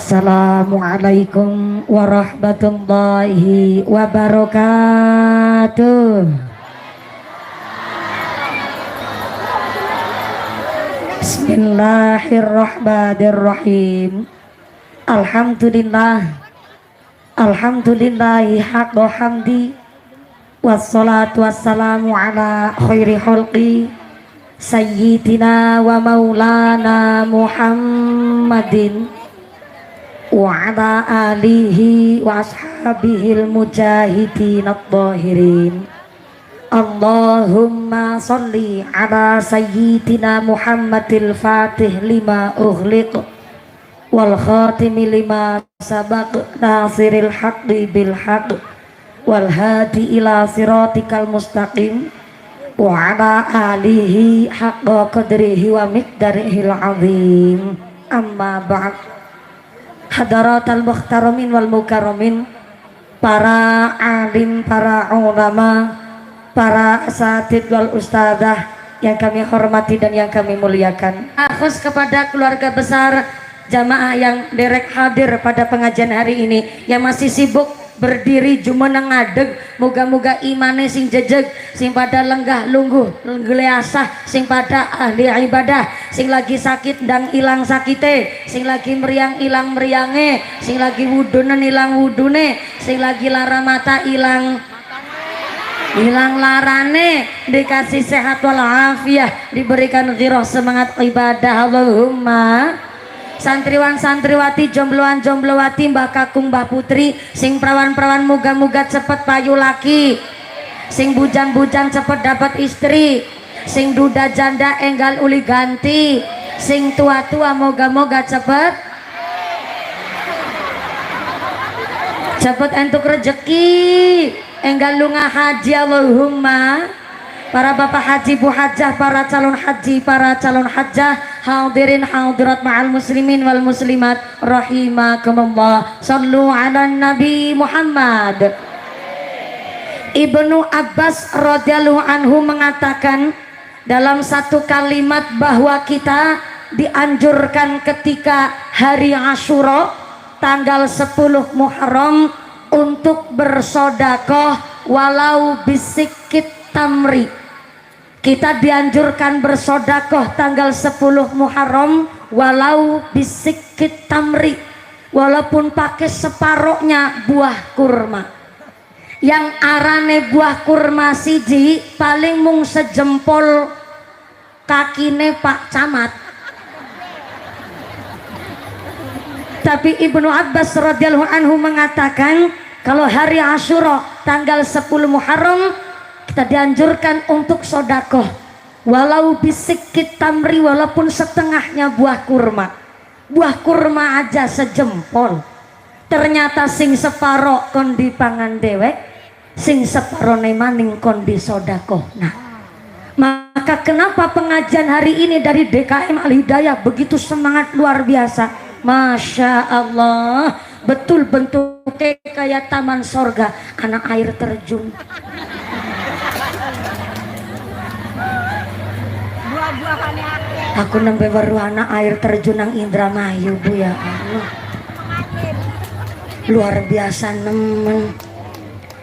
Assalamualaikum warahmatullahi wabarakatuh. Bismillahirrahmanirrahim. Alhamdulillahi haqqa hamdi, wassalatu wassalamu ala khairi khalqi sayyidina wa maulana Muhammadin wa ala alihi wa ashabihil mujahidin at-tahirin. Allahumma salli ala sayyidina Muhammadil fatih lima ughliq wal khatimi lima sabaq nasiril haqqi bil haqq wal hadi ila siratikal mustaqim wa ala alihi haqqa qadrihi wa miqdarihil azim. Amma ba'd. Hadaratal muhtaramin wal mukarramin, para alim, para ulama, para asatid wal ustadzah yang kami hormati dan yang kami muliakan. Khusus kepada keluarga besar jamaah yang derek hadir pada pengajian hari ini, yang masih sibuk berdiri jumeneng ngadeg, moga-moga imane sing jejeg, sing pada lenggah lungguh geleasah, sing pada ahli ibadah, sing lagi sakit dan ilang sakite, sing lagi meriang ilang meriange, sing lagi wudunen ilang wudune, sing lagi lara mata ilang larane, dikasih sehat walafiat, diberikan ghirah semangat ibadah. Allahumma. Santriwan santriwati, jombloan jomblowati, mbah kakung mbah putri, sing perawan-perawan muga-muga cepet payu laki, sing bujan-bujan cepet dapat istri, sing duda janda enggal uli ganti, sing tua-tua moga-moga cepet entuk rejeki, enggal lunga haji. Allahumma. Para bapak haji, bu hajah, para calon haji, para calon hajah, hadirin hadirat ma'al muslimin wal muslimat rahimakumullah. Sallu ala Nabi Muhammad. Ibnu Abbas radhiyallahu anhu mengatakan dalam satu kalimat bahwa kita dianjurkan ketika hari Asyura tanggal 10 Muharram untuk bersedekah walau bisikit tamri. Kita dianjurkan bersedekah tanggal 10 Muharram walau bisikit tamri, walaupun pakai separohnya buah kurma. Yang arane buah kurma siji paling mung sejempol kakine Pak Camat. Tapi Ibnu Abbas radhiyallahu anhu mengatakan kalau hari Asyura tanggal 10 Muharram kita dianjurkan untuk sodakoh walau bisikit tamri, walaupun setengahnya buah kurma. Buah kurma aja sejempol, ternyata sing separo kon dipangan dewek, sing separo maning kon disodakoh. Nah, maka kenapa pengajian hari ini dari DKM Al Hidayah begitu semangat luar biasa. Masya Allah, betul bentuknya kayak taman sorga, anak air terjun. Aku nembe berwarna air terjun nang Indramayu, Bu, ya Allah. Luar biasa nemen.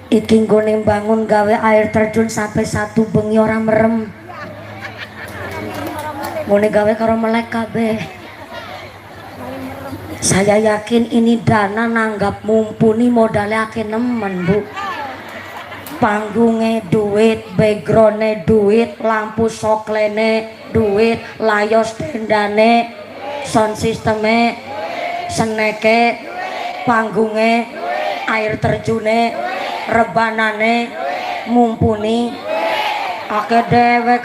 Iki nggone bangun gawe air terjun sampai satu bengi ora merem. Ngone gawe karo melek kabeh. Saya yakin ini dana nanggap mumpuni, modalnya akeh nemen, Bu. Panggungnya duit, backgroundnya duit, lampu soklene duit, layos tendane, sound systemnya, seneke, panggungnya, air terjune, rebanane, mumpuni, akeh dewek.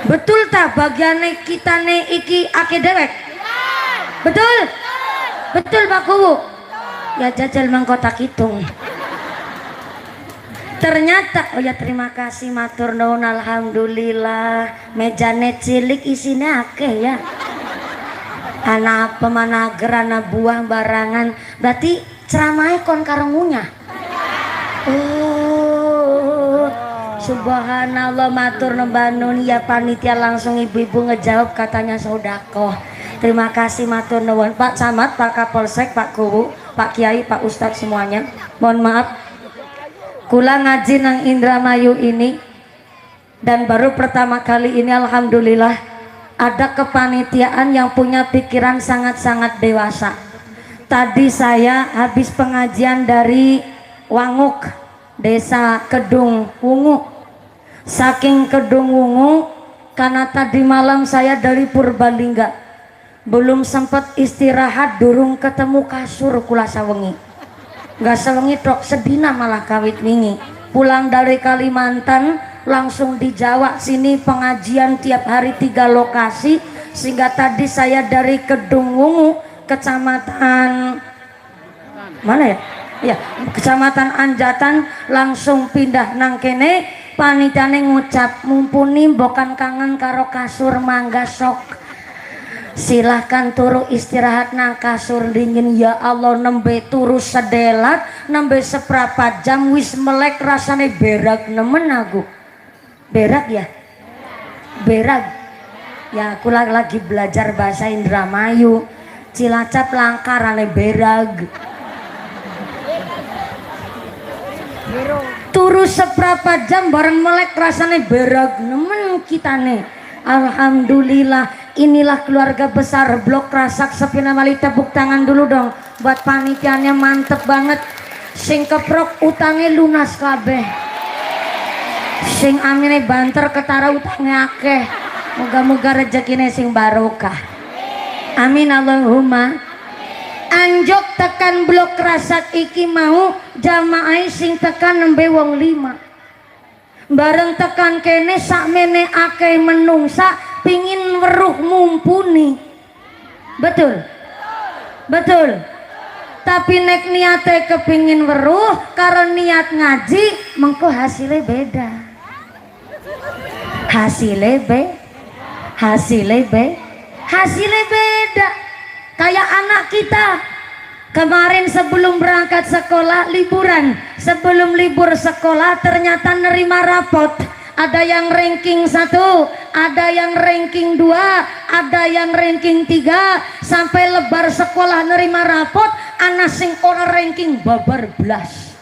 Betul tak bagiannya kita nih iki akeh dewek? Betul? Betul Pak Kuwu? Ya jajal mangkotak hitung. Ternyata, oh ya terima kasih matur nuwun, alhamdulillah. Mejane cilik isinya akeh ya. Anak apa mana gerana buah barangan, berarti ceramahnya kon karo ngunyah. Oh, subhanallah, matur nuwun ya panitia. Langsung ibu-ibu ngejawab katanya sodakoh. Terima kasih matur nuwun Pak Camat, Pak Kapolsek, Pak Guru, Pak Kiai, Pak Ustadz semuanya. Mohon maaf, kula ngaji nang Indramayu ini dan baru pertama kali ini alhamdulillah ada kepanitiaan yang punya pikiran sangat-sangat dewasa. Tadi saya habis pengajian dari Wanguk, Desa Kedung Wungu. Saking Kedung Wungu, karena tadi malam saya dari Purbalingga, belum sempat istirahat, durung ketemu kasur kula sawengi. Gak sawengi tok, sedina malah kawit wingi. Pulang dari Kalimantan langsung di Jawa sini pengajian tiap hari 3 lokasi, sehingga tadi saya dari Kedung Wungu, kecamatan mana ya? Ya, kecamatan Anjatan, langsung pindah nang kene. Panitiane ngucap mumpuni bokan kangen karo kasur, mangga sok silahkan turu istirahat nang kasur dingin. Ya Allah, nembe turu sedelat, nembe seprapat jam wis melek rasane berak nemen aku. Berak ya? Berak. Ya aku lagi belajar bahasa Indramayu. Cilacap langkarane berag. Turu seprapat jam bareng melek rasane berak nemen kitane. Alhamdulillah. Inilah keluarga besar Blok Rasak Sepina Mali. Tepuk tangan dulu dong buat panitianya, mantep banget. Sing keprok utangnya lunas kabeh, sing amine banter ketara utangnya akeh. Moga-moga rezekine sing barokah, amin Allahumma. Anjok tekan Blok Rasak iki mau jamaah sing tekan nembe wong 5. Bareng tekan kene sakmene akeh menungsa pingin weruh mumpuni. Betul? Betul. Tapi nek niate kepingin weruh karo niat ngaji, mengko hasilnya beda. Hasilnya beda. Kayak anak kita kemarin sebelum berangkat sekolah liburan, sebelum libur sekolah ternyata nerima rapot. Ada yang ranking 1, ada yang ranking 2, ada yang ranking 3. Sampai lebar sekolah nerima rapot, anak sing ora ranking babar blas.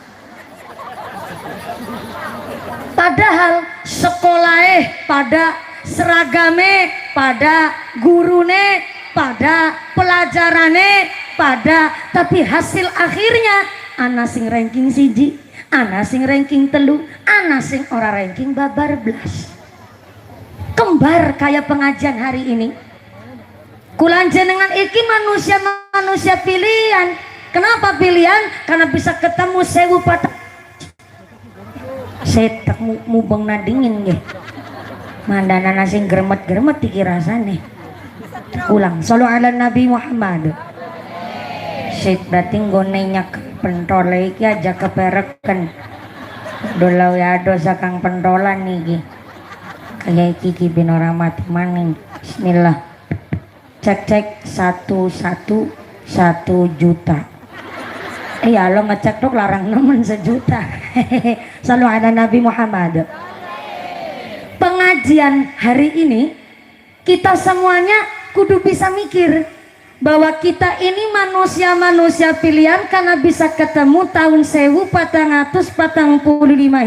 Padahal sekolahnya pada seragame, pada gurune, pada pelajarane, pada, tapi hasil akhirnya anak sing ranking 1, ana sing ranking 3, ana sing ora ranking babar blas. Kembar kayak pengajian hari ini. Kulan jenengan iki manusia pilihan. Kenapa pilihan? Karena bisa ketemu 1000 patah. Setak mubeng nadingin nggih. Mandana sing gremet-gremet iki rasane. Ulang, sallu ala Nabi Muhammad. Set berarti nggone nyak pentole iki aja kepereken. Dolau ya dosa kang pentolan niki. Kayak iki bin ora mati maning. Bismillah. Cek 1 juta. Ya lo ngecek dok larang nemen 1 juta. Sallu ala Nabi Muhammad. Pengajian hari ini kita semuanya kudu bisa mikir bahwa kita ini manusia pilihan karena bisa ketemu tahun 1445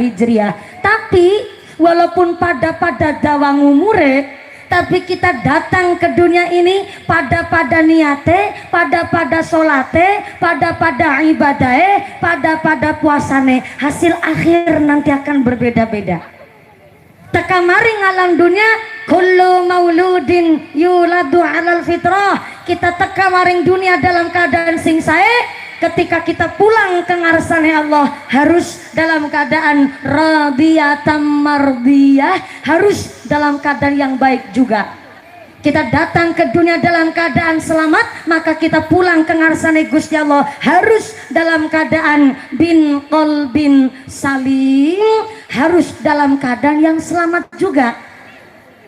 Hijriah. Tapi walaupun pada dawang umure, tapi kita datang ke dunia ini pada niate, pada solate, pada ibadahe, pada puasane. Hasil akhir nanti akan berbeda-beda. Teka maring alam dunia, kullu mauludin yuladu alal fitrah. Kita teka maring dunia dalam keadaan sing sae. Ketika kita pulang ke ngarsane Allah harus dalam keadaan radiyatan mardiyah, harus dalam keadaan yang baik juga. Kita datang ke dunia dalam keadaan selamat, maka kita pulang ke ngarsane Gusti Allah harus dalam keadaan bin qalbin salim, harus dalam keadaan yang selamat juga.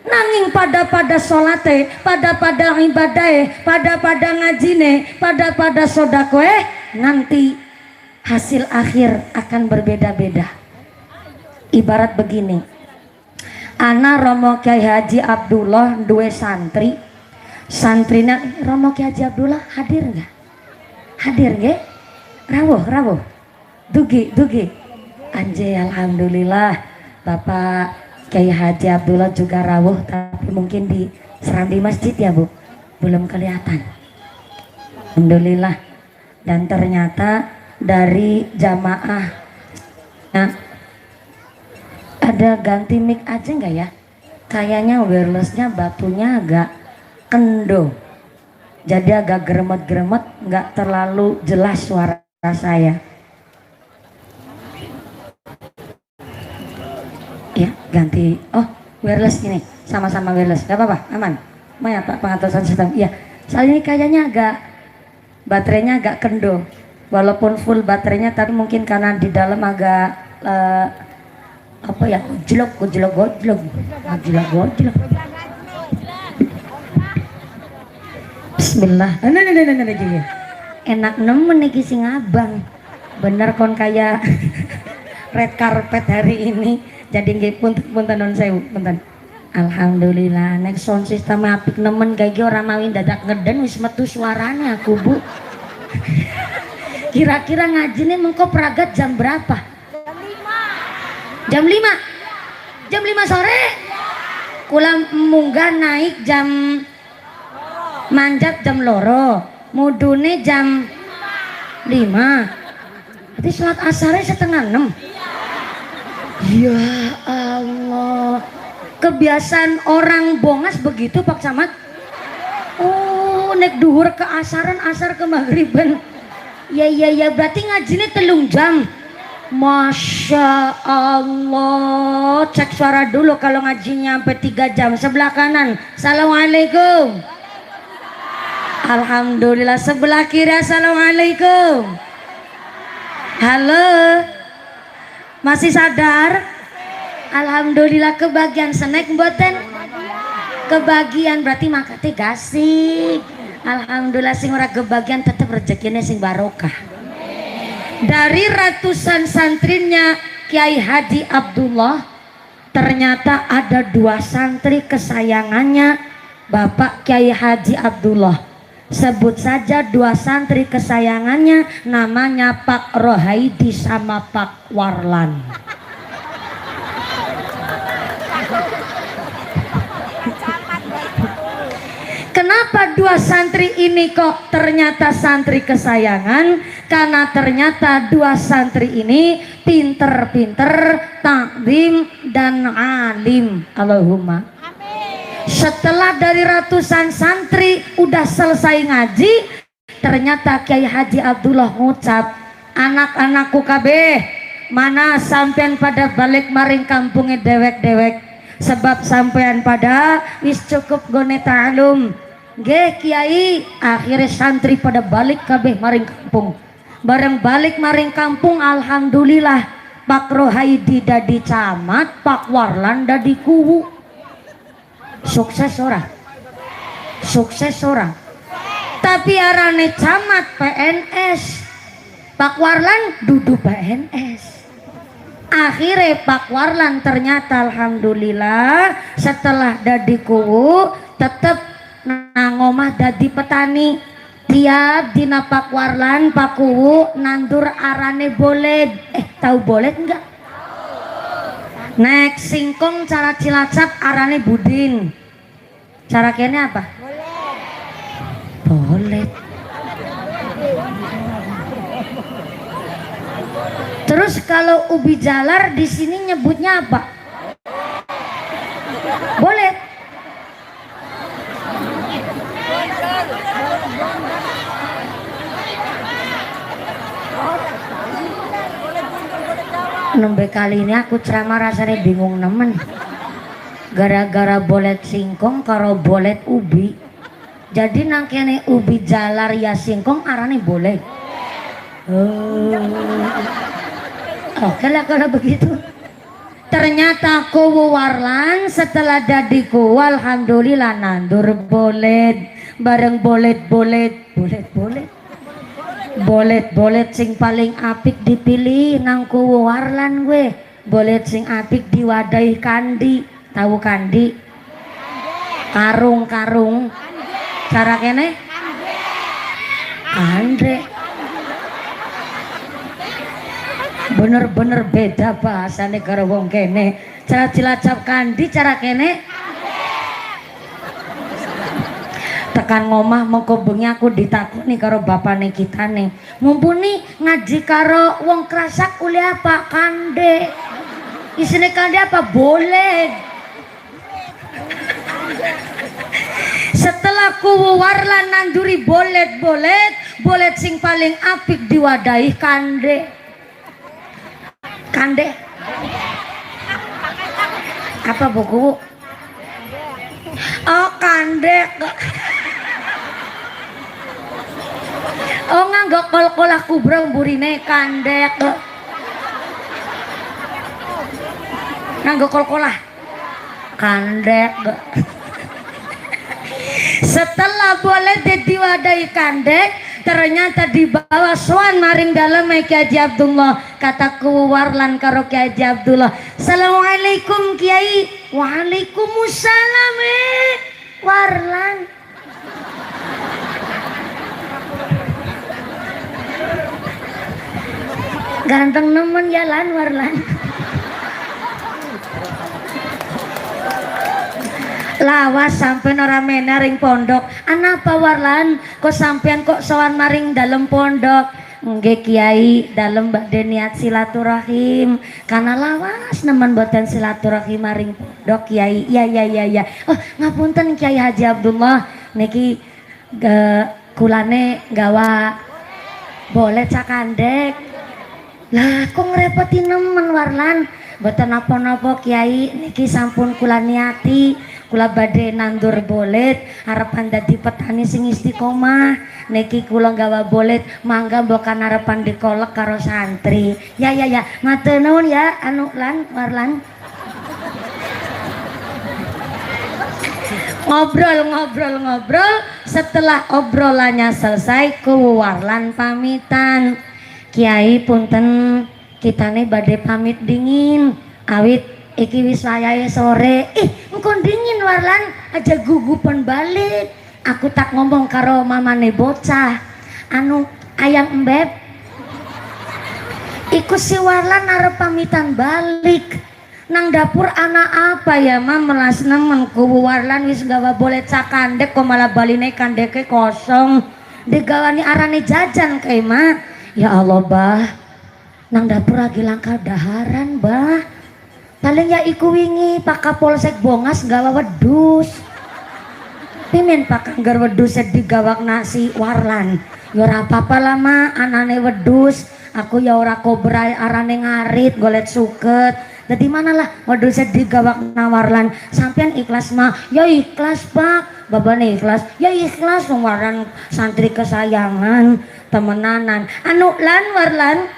Nanging pada solate, pada ibadahe, pada ngajine, pada sodakoe, nanti hasil akhir akan berbeda-beda. Ibarat begini, ana Romo Kyai Haji Abdullah duwe santri. santrina Romo Ki Haji Abdullah hadir nggak? Hadir nggak? Rawuh dugi anjay, alhamdulillah Bapak Kiai Haji Abdullah juga rawuh, tapi mungkin di serambi masjid ya Bu, belum kelihatan. Alhamdulillah. Dan ternyata dari jamaah ada ganti mic aja nggak ya? Kayaknya wirelessnya batunya agak kendo, jadi agak geremet-geremet, nggak terlalu jelas suara saya. Ya ganti, oh wireless ini, sama-sama wireless, gak apa-apa, aman. Maya Pak pengaturan sistem, iya. Soalnya ini kayaknya agak baterainya agak kendo, walaupun full baterainya, tapi mungkin karena di dalam agak apa ya, gojlok. Bismillah. Nah, enak nemen nih sing abang, bener kon kayak red carpet hari ini. Jadi nggih punten non sewu punten. Alhamdulillah nek sound system apik nemen kayak orang mawin dadak ngeden wis metu suaranya aku Bu. Kira-kira ngajine mengko pragat jam berapa? Jam 5. Jam 5 sore. Kula munggah naik jam manjat jam loro, mudune jam 5. Berarti sholat asarnya 5:30. Ya Allah, kebiasaan orang bongas begitu Pak Camat. Oh, nek duhur ke asaran, asar ke maghriban. Ya, berarti ngajinya 3 jam. Masya Allah. Cek suara dulu kalau ngajinya sampai 3 jam. Sebelah kanan, assalamualaikum. Alhamdulillah. Sebelah kiri, assalamualaikum. Halo, masih sadar? Alhamdulillah. Kebagian snack mboten? Kebagian berarti makate gasik. Alhamdulillah sing ora kebagian tetep rezekinya sing barokah. Dari ratusan santrinya Kiai Haji Abdullah, ternyata ada 2 santri kesayangannya Bapak Kiai Haji Abdullah. Sebut saja 2 santri kesayangannya, namanya Pak Rohaidi sama Pak Warlan. Kenapa 2 santri ini kok ternyata santri kesayangan? Karena ternyata 2 santri ini pinter-pinter, taklim dan alim. Allahumma. Setelah dari ratusan santri udah selesai ngaji, ternyata Kiai Haji Abdullah ngucap, anak-anakku kabeh, mana sampean pada balik maring kampungnya dewek-dewek, sebab sampean pada wis cukup gone ta'alum. Nggih Kiai, akhirnya santri pada balik kabeh maring kampung. Bareng balik maring kampung, alhamdulillah Pak Rohaidi dadi camat, Pak Warlan dadi kuwu. Sukses ora? Sukses ora? Tapi arane camat PNS, Pak Warlan dudu PNS. Akhirnya Pak Warlan ternyata alhamdulillah setelah dadi kuwu tetep nang omah dadi petani. Tiap dina Pak Warlan Pak kuwu nandur arane bolet. Tahu bolet enggak? Nek singkong cara Cilacap arane budin. Cara kene apa? Bolet. Terus kalau ubi jalar di sini nyebutnya apa? Bolet. Nembe kali ini aku ceramah rasanya bingung nemen, gara-gara bolet singkong karo bolet ubi. Jadi nangkene ubi jalar ya singkong arane bolet. Oke lah kalau begitu. Ternyata kuwu Warlan setelah dadi kuwu alhamdulillah nandur bolet. Bareng bolet sing paling apik dipilih nang kuwu Warlan gue. Bolet sing apik diwadahi kandi. Tahu kandi? Karung cara kene kande. Bener-bener beda bahasane karo wong kene. Cara Cilacap kandi, cara kene tekan ngomah mongko bengi aku ditakoni karo bapane kitane, mumpuni ngaji karo wong Krasak uli apa? Kande. Isine kande apa? Boleh. Setelah kuwarlan nanduri bolet sing paling apik diwadahi kande. Kande apa buku? Oh kande. Oh nganggo kol-kolah kubra burine kandek. Nganggo kol-kolah kandek. Setelah boleh diwadahi kandek, ternyata dibawa soan maring dalam Ki Haji Abdullah. Kataku warlan karo Ki Haji Abdullah, assalamualaikum Kiai. Waalaikumsalam warlan. Ganteng nemen ya lan warlan. Lawas sampean ora mena ring pondok. Anapa warlan? Kok sampean kok sowan maring dalem pondok? Nggih Kiai, dalem badhe niat silaturahim. Karena lawas nemen boten silaturahim maring pondok Kiai. Ya. Oh, ngapunten Kiai Haji Abdullah. Niki kulane gawa boleh cakandek. Lah kok ngerepoti nemen warlan? Boten napa-napa Kiai, niki sampun kula niati, kula badhe nandur bolet harapan dadi petani sing istiqomah. Niki kula gawa bolet mangga mbokan harapan dikolek karo santri. Ya, matur nuwun ya anu lan warlan. Ngobrol, setelah obrolannya selesai ku warlan pamitan. Kiai punten kitane badhe pamit dingin awit iki wis wayahe sore. Engko dingin warlan aja gugupan balik. Aku tak ngomong karo mamane bocah anu ayam embeb iku si warlan arep pamitan balik nang dapur. Anak apa ya mam melas nemen ku warlan wis gawa boleh cakandek kok malah baline kandeke kosong digawani arane jajan kae mah. Ya Allah bah, nang dapur lagi langkah daharan bah. Paling ya iku wingi Pak Kapolsek Bongas gawa wedus. Pimin Pak Anggar wedus digawak nasi warlan. Ya ora apa-apa lah mah anane wedus. Aku ya ora kobra arane ngarit golet suket. Dadi mana lah wedus digawak nawarlan. Sampean ikhlas mah? Ya ikhlas Pak. Babane ikhlas? Ya ikhlas warlan santri kesayangan. Temenanan anu lan warlan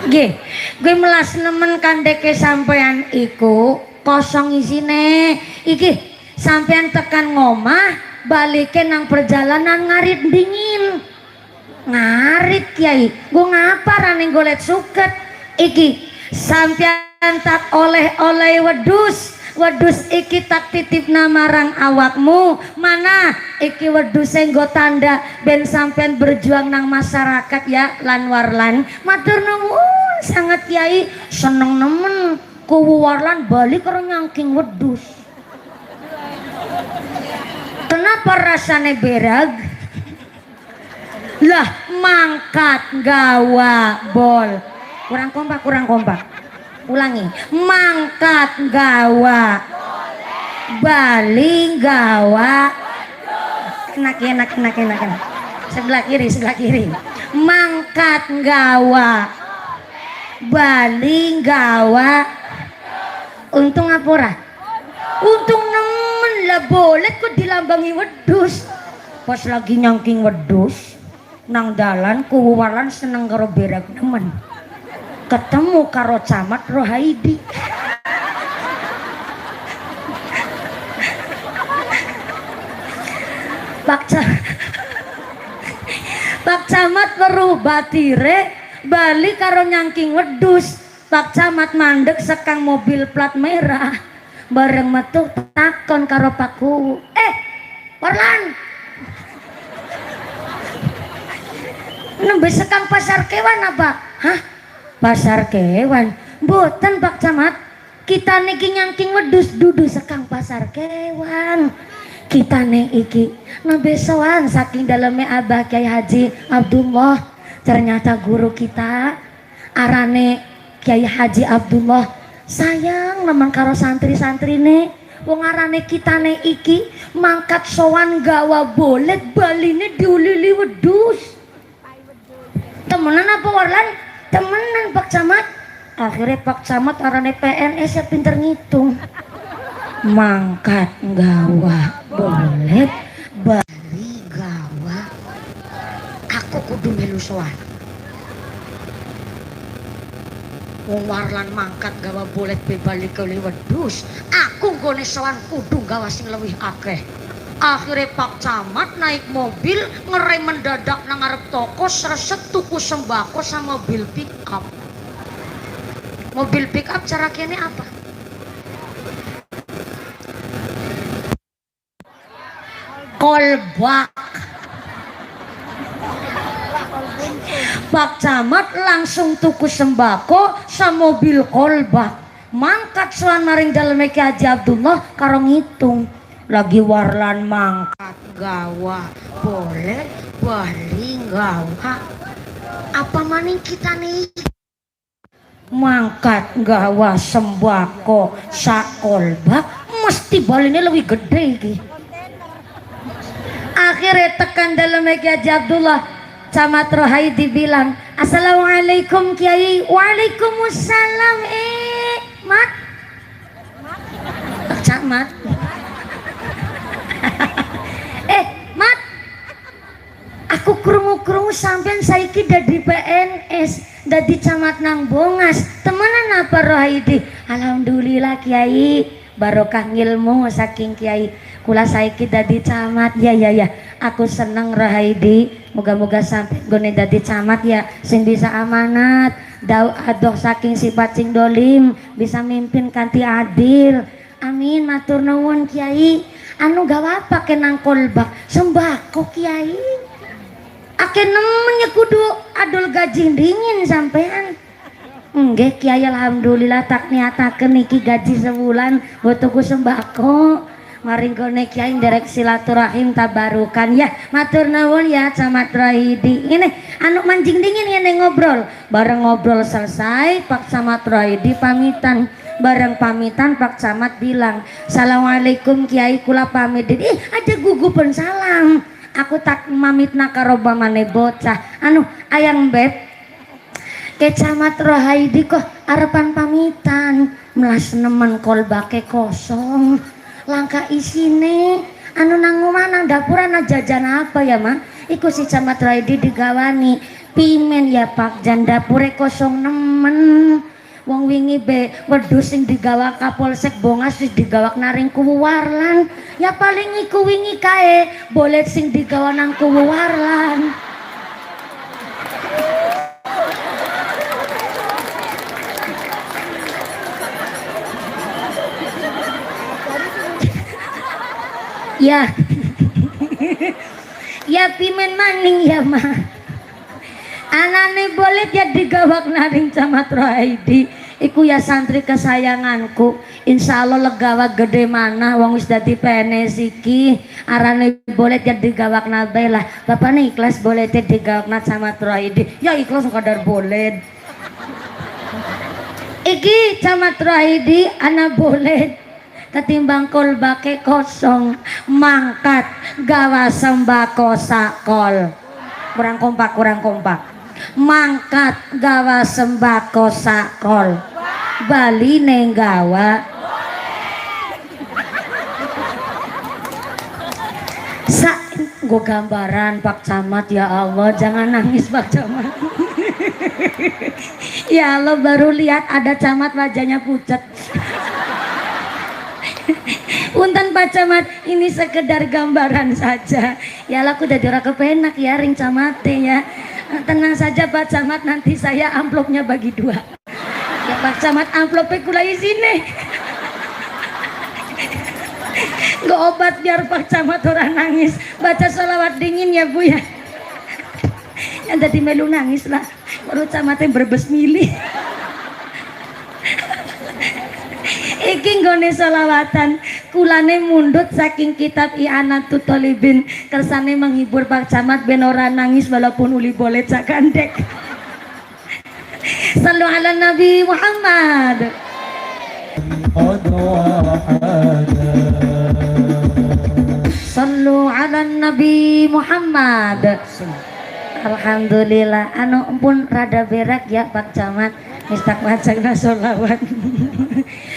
gue melas nemen kandeke sampean iku kosong isine iki sampean tekan ngomah balikin nang perjalanan ngarit dingin ngarit Kiai gue ngapa rane golet suket iki sampean tak oleh wedus iki tak titip namarang awakmu mana iki wedus nggo tanda ben sampean berjuang nang masyarakat ya lan warlan. Matur nuwun sangat Kiai, seneng nemen ku warlan balik karo nyangking wedus. Kenapa rasane berag? Lah mangkat gawa bol. Kurang kompak. Ulangi, mangkat gawa baling gawa enak sebelah kiri mangkat gawa baling gawa untung apora untung nemen lah boleh kok dilambangi wedus pas lagi nyangking wedus nang dalan kuwalan seneng karo berag nemen ketemu karo camat Rohaidi. Pak Camat weruh batire balik karo nyangking wedus. Pak Camat mandek sekang mobil plat merah bareng metu takon karo Paku, Warlan nembe sekang pasar kewan apa? Hah? Pasar kewan? Mboten Pak Camat, kita niki nyangking wedhus dudu sekang pasar kewan. Kita iki nembe sowan saking daleme Abah Kyai Haji Abdullah. Ternyata guru kita arane Kyai Haji Abdullah sayang nemen karo santri-santrine. Wong arane kitane iki mangkat sowan gawa bolet baline diulili wedhus. Temenan apa Warlan? Temenan Pak Camat. Akhirnya Pak Camat arane PNS ya pinter ngitung. Mangkat gawa bolet bali gawa aku kudu melu sowan. Wong Warlan mangkat gawa bolet bebali kali wedhus, aku nggone sowan kudu gawa sing luwih akeh. Akhirnya Pak Camat naik mobil ngerem mendadak nang ngarep toko sreset tuku sembako sama mobil pick up. Mobil pick up cara kene apa? Kolbak. Pak Camat langsung tuku sembako sama mobil kolbak. Mangkat sowan maring daleme Ki Haji Abdullah karo ngitung. Lagi Warlan mangkat gawa boleh bali gawa. Apa maning kita nih? Mangkat gawa sembako sakolbak mesti baline lebih gede iki. Akhirnya tekan dalam Ki Haji Abdullah, Camat Rohaidi bilang, Assalamualaikum Kiai. Waalaikumsalam. Mat Camat. Mat, aku krungu-krungu sampean saiki dadi PNS, dadi camat nang Bongas. Temenan apa Rohaidi? Alhamdulillah Kiai, barokah ngilmu saking Kiai. Kula saiki dadi camat. Ya aku seneng Rohaidi, moga-moga sampai gone dadi camat ya sing bisa amanat adoh saking sifat sing dolim, bisa mimpin kanthi adil. Amin, matur nuwun Kiai. Anu gawa apa kenang kolbak sembako Kiai, ake nemen ya kudu adol gaji dingin sampean. Nggih Kiai, alhamdulillah tak niatakeun iki gaji sebulan buat tuku sembako. Maring kene Kiai nderek silaturahim tabarukan ya. Matur nuwun ya Camat Rohaidi. Ini anu mancing dingin ngene ngobrol. Bareng ngobrol selesai Pak Camat Rohaidi pamitan. Bareng pamitan Pak Camat bilang, Assalamualaikum Kiai, kula pamit. Ada gugupan salam. Aku tak mamitna karo bamane bocah. Anu ayang beb ke Camat Rohaidi kok arepan pamitan. Melas nemen kolbake kosong. Langka isine anu nang omah nang dapur ana jajan apa ya mah? Iku si Camat Rohaidi digawani pimen ya Pak, jan dapure kosong nemen. Wong wingi be wedhus sing digawa Kapolsek Bongas wis digawak naring kuwu Warlan. Ya paling iku wingi kae bolet sing digawa nang kuwu Warlan. Ya. Ya pimen maning ya mah. Anane bolet ya digawak naring Camat Rohaidi. Iku ya santri kesayanganku. Insya Allah legawa gede mana wong wis dadi PNS iki. Arane bolet ya digawak nabe lah. Bapak nih ikhlas boletnya digawak na Camat Rohaidi. Ya ikhlas kadar bolet. Iki Camat Rohaidi ana bolet. Ketimbang kolbake kosong, mangkat gawa sembako sakol. Kurang kompak. Mangkat gawa sembako sakol, baline gawa gue gambaran Pak Camat. Ya Allah, jangan nangis Pak Camat. Ya Allah, baru lihat ada Camat wajahnya pucat. Punten Pak Camat, ini sekedar gambaran saja. Ya Allah, aku udah ora kepenak ya ring Camate ya. Tenang saja Pak Camat, nanti saya amplopnya bagi 2. Ya Pak Camat, amplopnya kula isine. obat biar Pak Camat orang nangis. Baca sholawat dingin ya Bu ya. Yang tadi melu nangis lah. Baru camatnya berbes milih. Iki nggone sholawatan kulane mundut saking kitab I'anatut Thalibin kersane menghibur Pak Camat ben ora nangis walaupun uli boleh cakandek. Sallu ala Nabi Muhammad. Sallu ala Nabi Muhammad. Alhamdulillah anu pun rada berak ya Pak Camat mistak wajahna sholawat.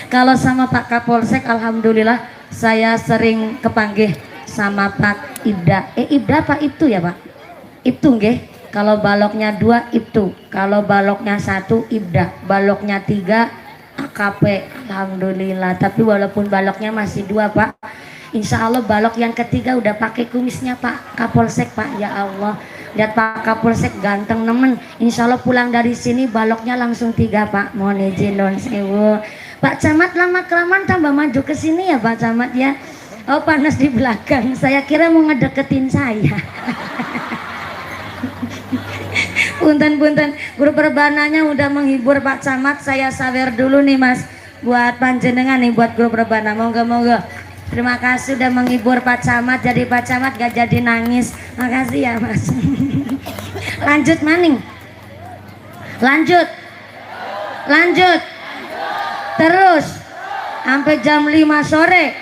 Kalau sama Pak Kapolsek alhamdulillah saya sering kepanggih sama Pak Ibda. Ibda apa itu ya Pak? Itu nggih. Kalau baloknya 2 itu, kalau baloknya 1 Ibda, baloknya 3 AKP. Alhamdulillah. Tapi walaupun baloknya masih 2 Pak, insya Allah balok yang ketiga udah pakai kumisnya Pak Kapolsek Pak. Ya Allah, lihat Pak Kapolsek ganteng nemen. Insya Allah pulang dari sini baloknya langsung 3 Pak. Mohon izin non sewu. Pak Camat lama kelamaan tambah maju ke sini ya Pak Camat ya. Oh panas di belakang. Saya kira mau ngedeketin saya. Punten-punten, guru perbananya udah menghibur Pak Camat. Saya sawer dulu nih Mas buat panjenengan nih, buat guru perbana. Monggo-monggo. Terima kasih udah menghibur Pak Camat. Jadi Pak Camat gak jadi nangis. Makasih ya Mas. Lanjut maning. Lanjut. Lanjut. Terus sampai jam 5 sore.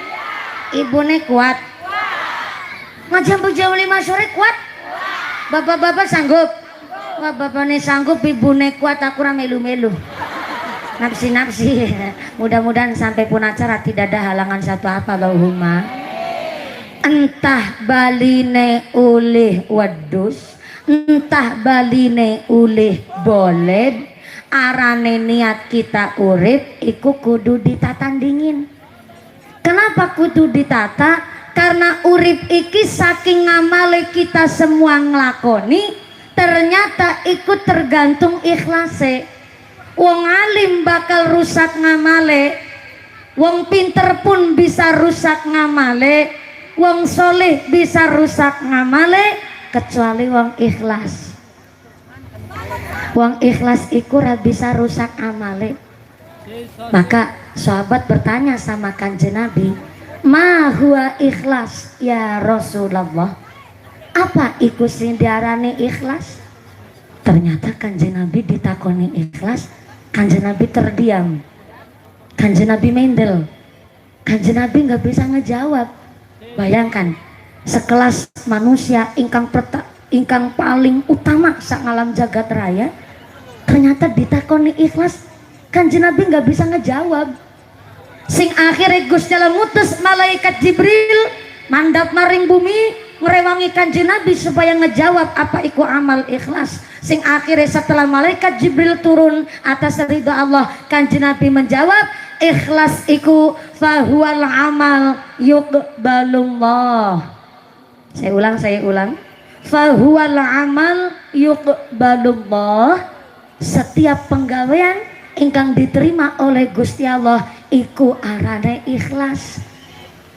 Ibune kuat. Sampai jam 5 sore kuat. Bapak-bapak sanggup. Wah bapak nih sanggup, ibune kuat, aku melu-melu. Napsi-napsi. Mudah-mudahan sampai pun acara tidak ada halangan satu apa Allahumma. Entah baline ulih wedus, entah baline ulih boleh, arane niat kita urip iku kudu ditatandingin. Kenapa kudu ditata? Karena urip iki saking ngamale kita semua nglakoni, ternyata ikut tergantung ikhlase. Wong alim bakal rusak ngamale, wong pinter pun bisa rusak ngamale, wong soleh bisa rusak ngamale, kecuali wong ikhlas. Wong ikhlas iku ra bisa rusak amale. Maka sahabat bertanya sama Kanjeng Nabi, ma huwa ikhlas ya Rasulullah? Apa iku sing diarani ikhlas? Ternyata Kanjeng Nabi ditakoni ikhlas, Kanjeng Nabi terdiam, Kanjeng Nabi mendel, Kanjeng Nabi nggak bisa ngejawab. Bayangkan sekelas manusia ingkang paling utama sak alam jagat raya, ternyata ditakoni ikhlas, Kanjeng Nabi nggak bisa ngejawab. Sing akhirnya Gusti Allah ngutus malaikat Jibril mandap maring bumi ngerewangi Kanjeng Nabi supaya ngejawab apa iku amal ikhlas. Sing akhirnya setelah malaikat Jibril turun atas ridha Allah, Kanjeng Nabi menjawab, ikhlas iku fahuwal amal yuqbalullah. Saya ulang. Fahuwal amal yuqbalullah. Setiap penggawean ingkang diterima oleh Gusti Allah iku arane ikhlas.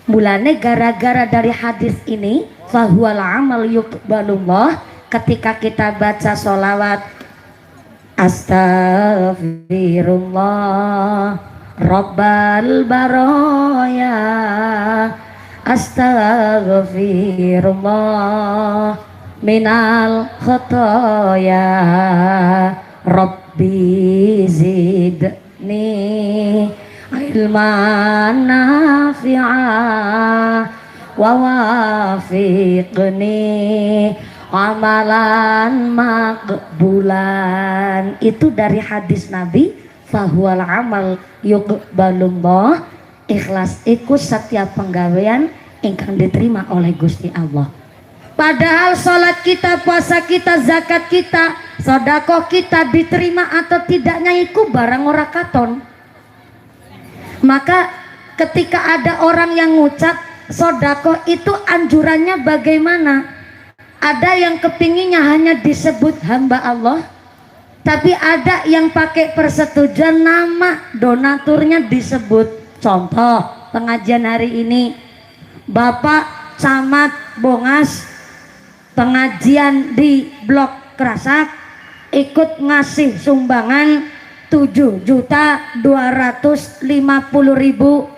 Mulane gara-gara dari hadis ini fahuwal amal yuqbalullah, ketika kita baca sholawat astaghfirullah rabbal baraya, astaghfirullah minal khotoya, rabbi zidni ilman nafi'ah wa wafiqni amalan makbulan. Itu dari hadis Nabi, fahuwal amal yuqbalullah. Ikhlas iku setiap penggawean ingkang diterima oleh Gusti Allah. Padahal sholat kita, puasa kita, zakat kita, sedekah kita diterima atau tidaknya iku barang ora katon. Maka ketika ada orang yang ngucap sedekah itu anjurannya bagaimana? Ada yang kepinginnya hanya disebut hamba Allah, tapi ada yang pakai persetujuan nama donaturnya disebut. Contoh pengajian hari ini, Bapak Camat Bongas pengajian di Blok Kerasak ikut ngasih sumbangan 7.250.000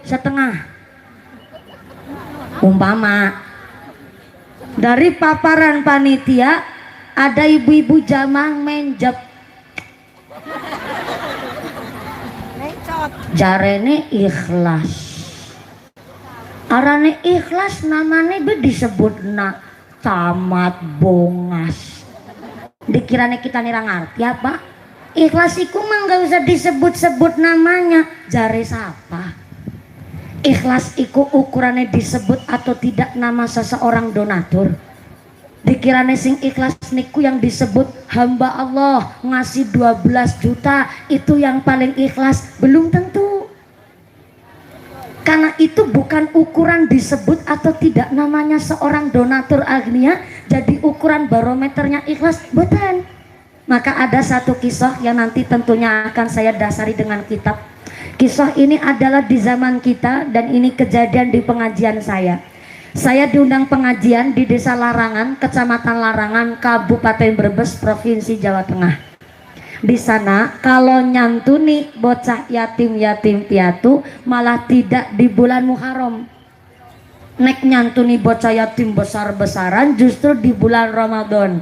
setengah. Umpama dari paparan panitia ada ibu-ibu jamang menjep jarene ikhlas, arane ikhlas namanya be disebut nak Camat Bongas. Dikirane kita nira ngerti apa? Ikhlas iku mah gak usah disebut-sebut namanya. Jare siapa? Ikhlas iku ukurannya disebut atau tidak nama seseorang donatur. Dikirane sing ikhlas niku yang disebut hamba Allah ngasih 12 juta itu yang paling ikhlas. Belum tentu. Karena itu bukan ukuran disebut atau tidak namanya seorang donatur agnia jadi ukuran barometernya ikhlas, betul. Maka ada satu kisah yang nanti tentunya akan saya dasari dengan kitab. Kisah ini adalah di zaman kita dan ini kejadian di pengajian saya. Saya diundang pengajian di Desa Larangan, Kecamatan Larangan, Kabupaten Brebes, Provinsi Jawa Tengah. Di sana kalau nyantuni bocah yatim-yatim piatu malah tidak di bulan Muharram. Nek nyantuni bocah yatim besar-besaran justru di bulan Ramadan.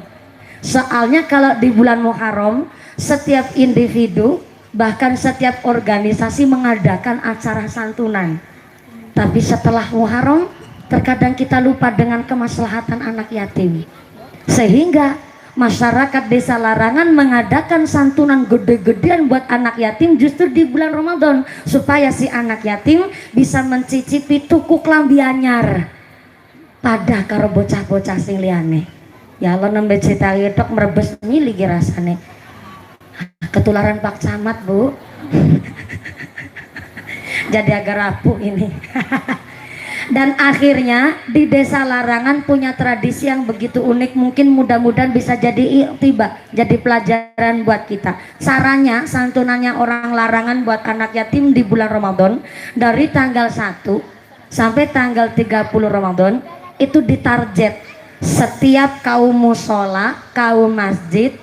Soalnya kalau di bulan Muharram setiap individu bahkan setiap organisasi mengadakan acara santunan. Tapi setelah Muharram terkadang kita lupa dengan kemaslahatan anak yatim. Sehingga masyarakat Desa Larangan mengadakan santunan gede-gedean buat anak yatim justru di bulan Ramadan supaya si anak yatim bisa mencicipi tuku klambi anyar pada karo bocah-bocah sing liyane. Ya Allah nembe cerita tok merebes milih rasane. Ketularan Pak Camat, Bu. Jadi agak rapuh ini. Dan akhirnya di Desa Larangan punya tradisi yang begitu unik, mungkin mudah-mudahan bisa jadi iktibar, jadi pelajaran buat kita. Caranya santunannya orang Larangan buat anak yatim di bulan Ramadan dari tanggal 1 sampai tanggal 30 Ramadan itu ditarget setiap kaum musola, kaum masjid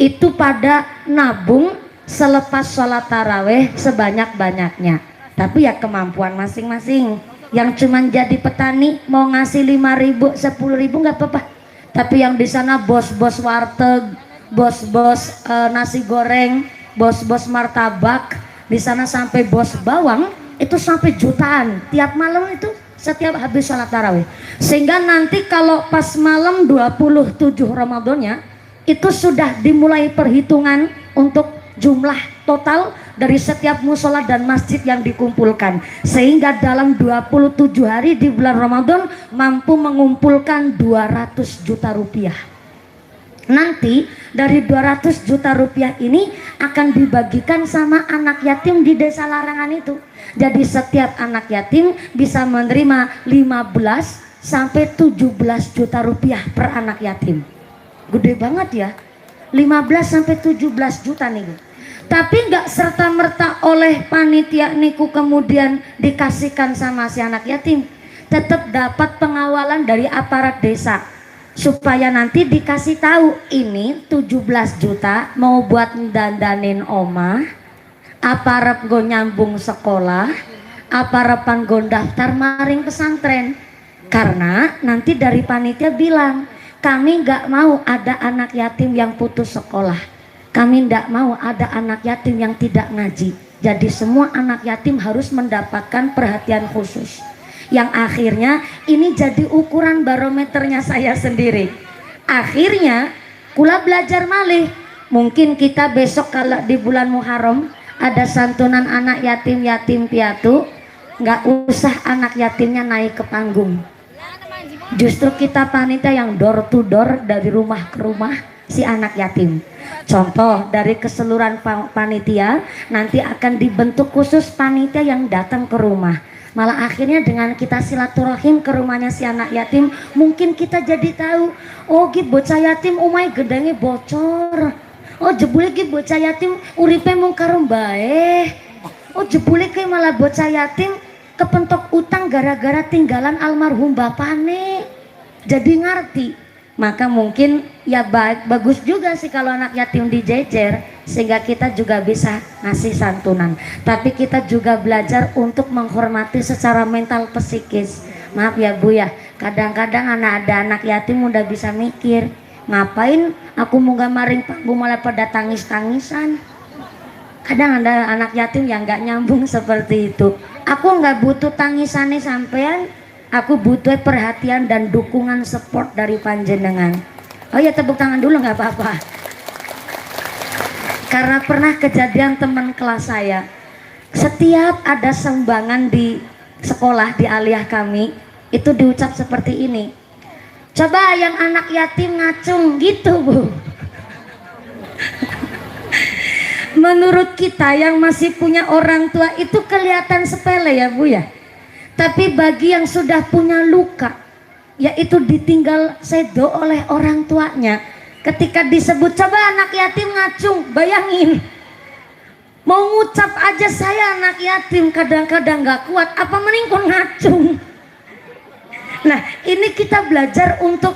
itu pada nabung selepas sholat taraweh sebanyak-banyaknya. Tapi ya kemampuan masing-masing. Yang cuman jadi petani mau ngasih 5.000, 10.000 nggak apa-apa. Tapi yang di sana bos-bos warteg, bos-bos nasi goreng, bos-bos martabak, di sana sampai bos bawang itu sampai jutaan tiap malam itu setiap habis sholat tarawih. Sehingga nanti kalau pas malam 27 Ramadannya itu sudah dimulai perhitungan untuk jumlah total dari setiap musola dan masjid yang dikumpulkan, sehingga dalam 27 hari di bulan Ramadan mampu mengumpulkan 200 juta rupiah. Nanti dari 200 juta rupiah ini akan dibagikan sama anak yatim di Desa Larangan itu. Jadi setiap anak yatim bisa menerima 15 sampai 17 juta rupiah per anak yatim. Gede banget ya, 15 sampai 17 juta nih. Tapi nggak serta-merta oleh panitia niku kemudian dikasihkan sama si anak yatim. Tetap dapat pengawalan dari aparat desa supaya nanti dikasih tahu ini 17 juta mau buat dandanin omah, apa arep go nyambung sekolah, apa arepan go daftar maring pesantren. Karena nanti dari panitia bilang kami nggak mau ada anak yatim yang putus sekolah, kami nggak mau ada anak yatim yang tidak ngaji. Jadi semua anak yatim harus mendapatkan perhatian khusus. Yang akhirnya ini jadi ukuran barometernya saya sendiri. Akhirnya kula belajar malih. Mungkin kita besok kalau di bulan Muharram ada santunan anak yatim piatu, nggak usah anak yatimnya naik ke panggung. Justru kita panitia yang door to door dari rumah ke rumah si anak yatim. Contoh dari keseluruhan panitia nanti akan dibentuk khusus panitia yang datang ke rumah. Malah akhirnya dengan kita silaturahim ke rumahnya si anak yatim, mungkin kita jadi tahu, oh gitu bocah yatim umai gedenge bocor, oh jebule gitu bocah yatim uripe mung karo mbae, oh jebule ki malah bocah yatim kepentok utang gara-gara tinggalan almarhum bapane. Jadi ngerti. Maka mungkin ya bagus juga sih kalau anak yatim dijejer, sehingga kita juga bisa ngasih santunan. Tapi kita juga belajar untuk menghormati secara mental psikis. Maaf ya Bu ya, kadang-kadang ada anak yatim udah bisa mikir, ngapain aku mau gamaring panggung malah pada tangis-tangisan. Kadang ada anak yatim yang nggak nyambung seperti itu. Aku nggak butuh tangisannya sampean, aku butuh perhatian dan dukungan support dari panjenengan. Oh ya, tepuk tangan dulu nggak apa-apa. Karena pernah kejadian teman kelas saya, setiap ada sumbangan di sekolah di aliyah kami itu diucap seperti ini, coba yang anak yatim ngacung gitu Bu. Menurut kita yang masih punya orang tua itu kelihatan sepele ya Bu ya. Tapi bagi yang sudah punya luka, yaitu ditinggal sedo oleh orang tuanya, ketika disebut coba anak yatim ngacung, bayangin, mau ngucap aja saya anak yatim kadang-kadang gak kuat, apa mending kon ngacung. Nah ini kita belajar untuk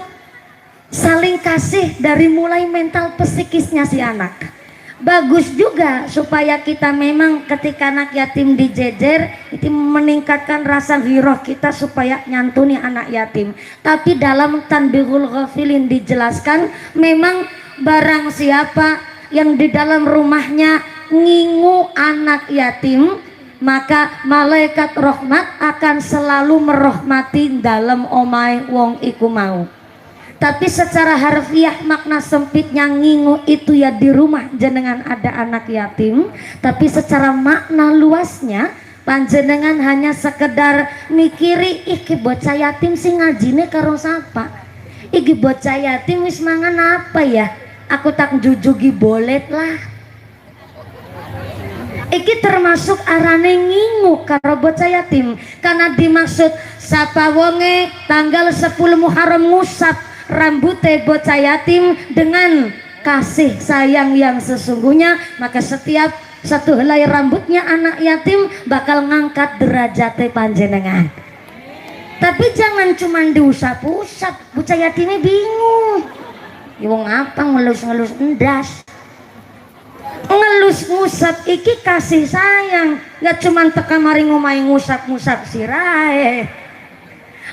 saling kasih dari mulai mental psikisnya si anak. Bagus juga supaya kita memang ketika anak yatim dijejer itu meningkatkan rasa ghiroh kita supaya nyantuni anak yatim. Tapi dalam Tanbihul Ghafilin dijelaskan memang barang siapa yang di dalam rumahnya ngingu anak yatim, maka malaikat rahmat akan selalu merahmati dalam omai wong iku mau. Tapi secara harfiah makna sempitnya ngingu itu ya di rumah jenengan ada anak yatim. Tapi secara makna luasnya panjenengan hanya sekedar mikiri iki bocah yatim sing ngajine karo sapa, iki bocah yatim wis mangan apa ya, aku tak jujugi bolet lah. Iki termasuk arane ngingu karo bocah yatim, karena dimaksud sapa wonge tanggal 10 Muharram ngusap rambutnya bocah yatim dengan kasih sayang yang sesungguhnya, maka setiap satu helai rambutnya anak yatim bakal ngangkat derajatnya panjenengan. Tapi jangan cuma diusap-usap, bocah yatimnya bingung, wong apa ngelus-ngelus endas, ngelus ngusap iki kasih sayang, gak cuma teka maring ngomai ngusap-ngusap sirahe.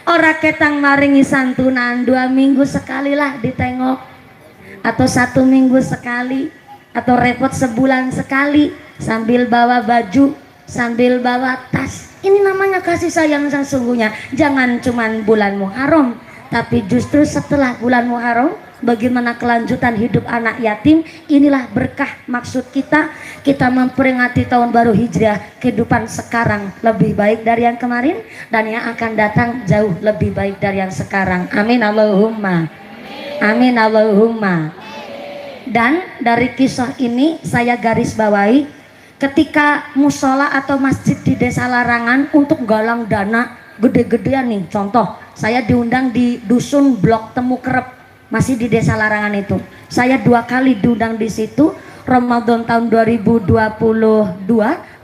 Orang ketang maringi santunan 2 minggu sekali lah ditengok, atau 1 minggu sekali, atau repot sebulan sekali, sambil bawa baju, sambil bawa tas. Ini namanya kasih sayang sesungguhnya. Jangan cuman bulan Muharram, tapi justru setelah bulan Muharram, bagaimana kelanjutan hidup anak yatim. Inilah berkah maksud kita. Kita memperingati tahun baru Hijriah, kehidupan sekarang lebih baik dari yang kemarin, dan yang akan datang jauh lebih baik dari yang sekarang. Amin Allahumma. Amin Allahumma. Dan dari kisah ini saya garis bawahi, ketika musola atau masjid di desa larangan untuk galang dana gede-gedean nih, contoh saya diundang di dusun Blok Temu Kerep, masih di desa larangan itu. Saya 2 kali diundang di situ, Ramadan tahun 2022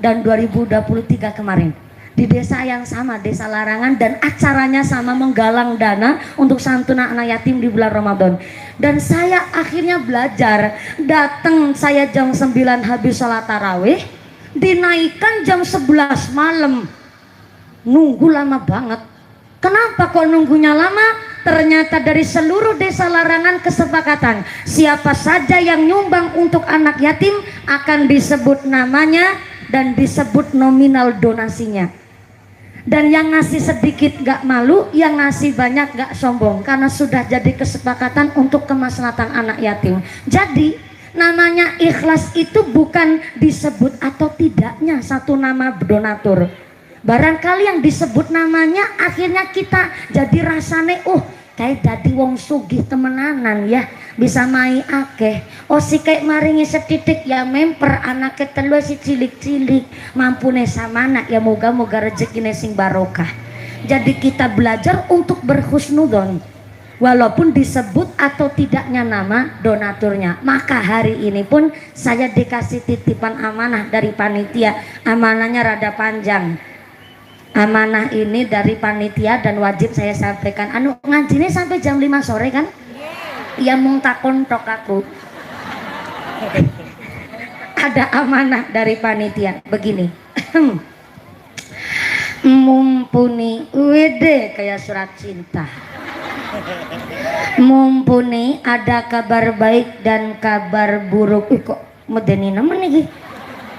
dan 2023 kemarin. Di desa yang sama, desa larangan, dan acaranya sama, menggalang dana untuk santunan anak yatim di bulan Ramadan. Dan saya akhirnya belajar, datang saya jam 9 habis sholat tarawih, dinaikkan jam 11 malam. Nunggu lama banget. Kenapa kok nunggunya lama? Ternyata dari seluruh desa larangan kesepakatan, siapa saja yang nyumbang untuk anak yatim akan disebut namanya dan disebut nominal donasinya. Dan yang ngasih sedikit gak malu, yang ngasih banyak gak sombong, karena sudah jadi kesepakatan untuk kemaslahatan anak yatim. Jadi namanya ikhlas itu bukan disebut atau tidaknya satu nama donatur. Barangkali yang disebut namanya akhirnya kita jadi rasane kayak dadi wong sugih temenanan ya, bisa mai akeh. Si kayak maringi setitik ya memper anaknya telu si cilik-cilik, mampune samana ya, moga-moga rezekine sing barokah. Jadi kita belajar untuk berhusnudon walaupun disebut atau tidaknya nama donaturnya. Maka hari ini pun saya dikasih titipan amanah dari panitia, amanahnya rada panjang. Amanah ini dari panitia dan wajib saya sampaikan. Anu ngajinya sampai jam 5 sore kan? Iya mung takon tok aku. Ada amanah dari panitia begini. Mumpuni wede kayak surat cinta. Mumpuni ada kabar baik dan kabar buruk. Kok medeni nemen nih.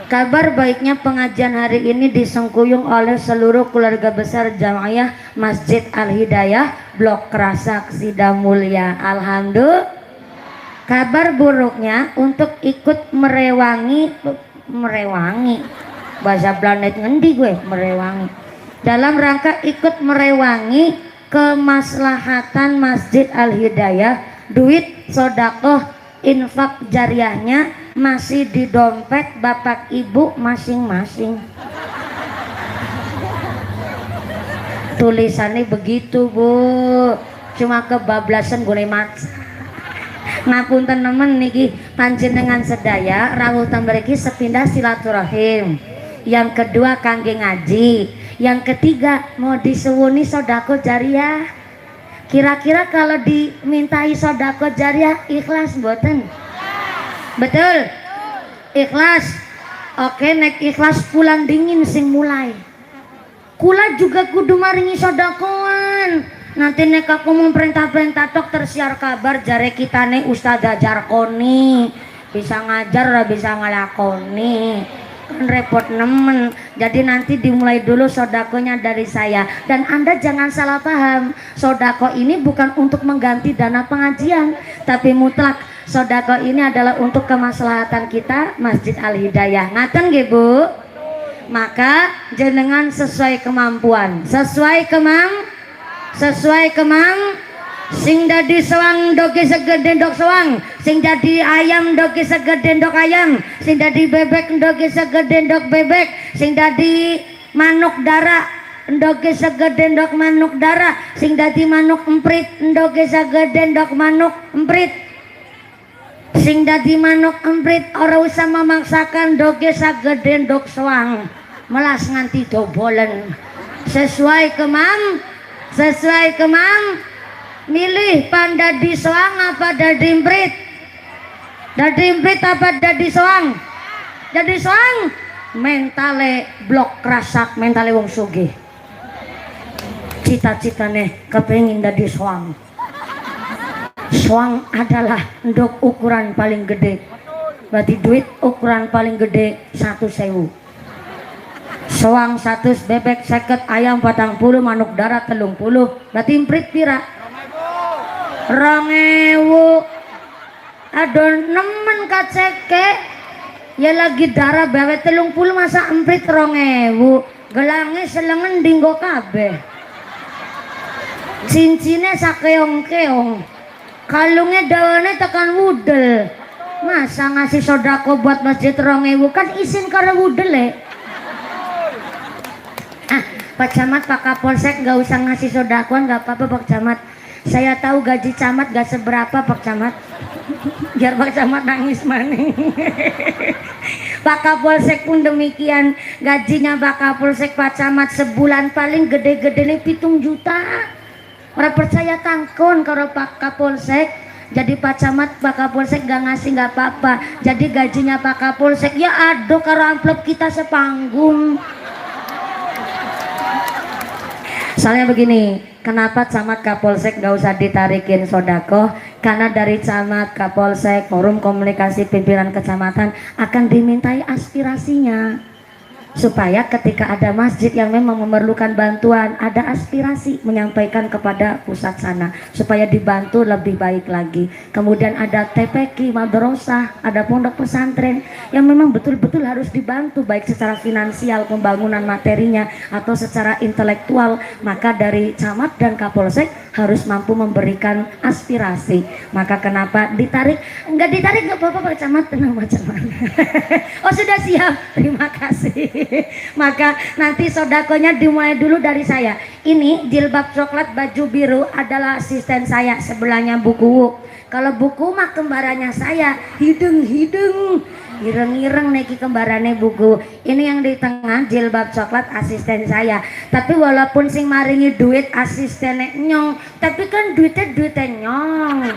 Kabar baiknya pengajian hari ini disengkuyung oleh seluruh keluarga besar Jamaah Masjid Al-Hidayah Blok Krasak Sidamulya. Alhamdulillah. Kabar buruknya untuk ikut merewangi bahasa planet ngendi gue merewangi. Dalam rangka ikut merewangi kemaslahatan Masjid Al-Hidayah, duit sodakoh infak jariahnya masih di dompet bapak ibu masing-masing. Tulisannya begitu bu, cuma kebablasan boleh mat. Ngapunten temen niki panjenengan sedaya rawuh tambariki sepindah silaturahim. Yang kedua kangge ngaji. Yang ketiga mau disuwuni sodako jariah. Kira-kira kalau dimintai sodako jariah ikhlas mboten? Betul? Ikhlas. Oke, nek ikhlas pulang dingin sing mulai. Kula juga kudu maringi sodakoan. Nanti nek aku mau perintah-perintah tok tersiar kabar jare kitane Ustazah Jarkoni. Bisa ngajar ora bisa ngelakoni. Kan repot nemen. Jadi nanti dimulai dulu sodakonya dari saya. Dan Anda jangan salah paham, sodako ini bukan untuk mengganti dana pengajian, tapi mutlak sodako ini adalah untuk kemaslahatan kita Masjid Al-Hidayah. Ngaten nggih Bu? Maka jenengan sesuai kemampuan, sesuai sing dadi sewang doge segede ndok sewang, sing jadi ayam doge segede ndok ayam, sing dadi bebek doge segede ndok bebek, sing dadi manuk dara doge segede ndok manuk dara, sing dadi manuk emprit doge segede ndok manuk emprit, sing dadi manuk emprit ora usah memaksakan doge segede ndok sewang, melas nganti dobolen. Sesuai milih panda di soang apa dadi imprit? Dadi imprit apa dadi soang? Dadi soang mentale blok krasak, mentale wong sugih. Cita-citane kepengin dadi soang. Soang adalah ndok ukuran paling gede. Berarti duit ukuran paling gede 1.000. Soang 100, bebek 50, ayam 40, manuk darat 30. Berarti imprit pira? 2.000. Aduh nemen kaceke ya lagi darah bawe 30 masa emprit 2.000. Gelange selengen dinggo kabeh, cincine sakeong-keong, kalungnya dawane tekan wudel. Masa ngasih sodako buat masjid 2.000 kan isin karo wudel. Pak Camat, Pak Kapolsek gak usah ngasih sodakoan, gak apa-apa Pak Camat. Saya tahu gaji camat gak seberapa Pak Camat. Biar Pak Camat nangis maning. Pak Kapolsek pun demikian. Gajinya Pak Kapolsek Pak Camat sebulan paling gede-gede nih 7 juta. Orang percaya tangkon kalau Pak Kapolsek. Jadi Pak Camat Pak Kapolsek gak ngasih gak apa-apa. Jadi gajinya Pak Kapolsek ya aduh karo amplop kita sepanggung. Soalnya begini, kenapa camat Kapolsek gak usah ditarikin sodako? Karena dari camat Kapolsek, forum komunikasi pimpinan kecamatan akan dimintai aspirasinya. Supaya ketika ada masjid yang memang memerlukan bantuan, ada aspirasi menyampaikan kepada pusat sana supaya dibantu lebih baik lagi. Kemudian ada TPQ, madrasah, ada pondok pesantren yang memang betul-betul harus dibantu baik secara finansial, pembangunan materinya atau secara intelektual. Maka dari camat dan Kapolsek harus mampu memberikan aspirasi. Maka kenapa ditarik? Enggak ditarik, enggak apa-apa Pak Camat, tenang Pak Camat. Oh sudah siap, terima kasih. Maka nanti sodakonya dimulai dulu dari saya. Ini jilbab coklat baju biru adalah asisten saya, sebelahnya buku. Kalau buku mah kembarannya saya, hidung ireng-ireng neki kembarannya buku. Ini yang di tengah jilbab coklat asisten saya. Tapi walaupun sing maringi duit asistennya nyong, tapi kan duitnya nyong.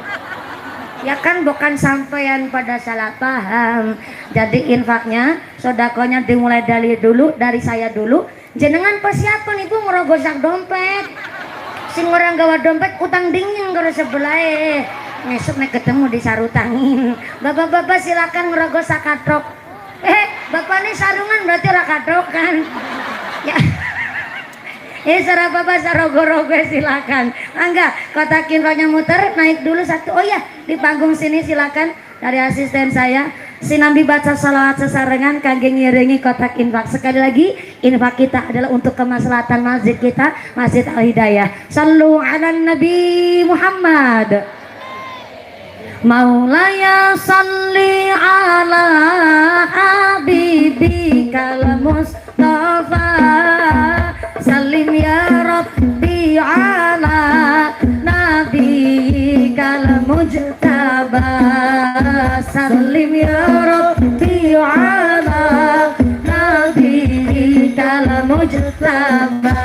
Ya kan bukan sampean pada salah paham. Jadi infaknya, sodakonya dimulai dari saya dulu. Jenengan persiapan ibu ngerogosak dompet. Sing orang gawa dompet utang dingin ke sebelah. Besok nih ketemu di sarutangin. Bapak-bapak silakan ngerogos sakatrok. Bapak nih sarungan berarti rakatrok kan? Ya. Sarah bapak sarogo-rogo silakan. Enggak, kotak infaknya muter, naik dulu satu. Oh ya, di panggung sini silakan dari asisten saya. Sinambi baca salawat sesarengan kangge ngiringi kotak infak. Sekali lagi, infak kita adalah untuk kemaslahatan masjid kita, Masjid Al Hidayah. Sallu ala Nabi Muhammad. Maulaya salli ala habibikal Mustafa, salim ya Rabbi ala nabiyikal mujtaba, salim ya Rabbi ala nabiyikal mujtaba.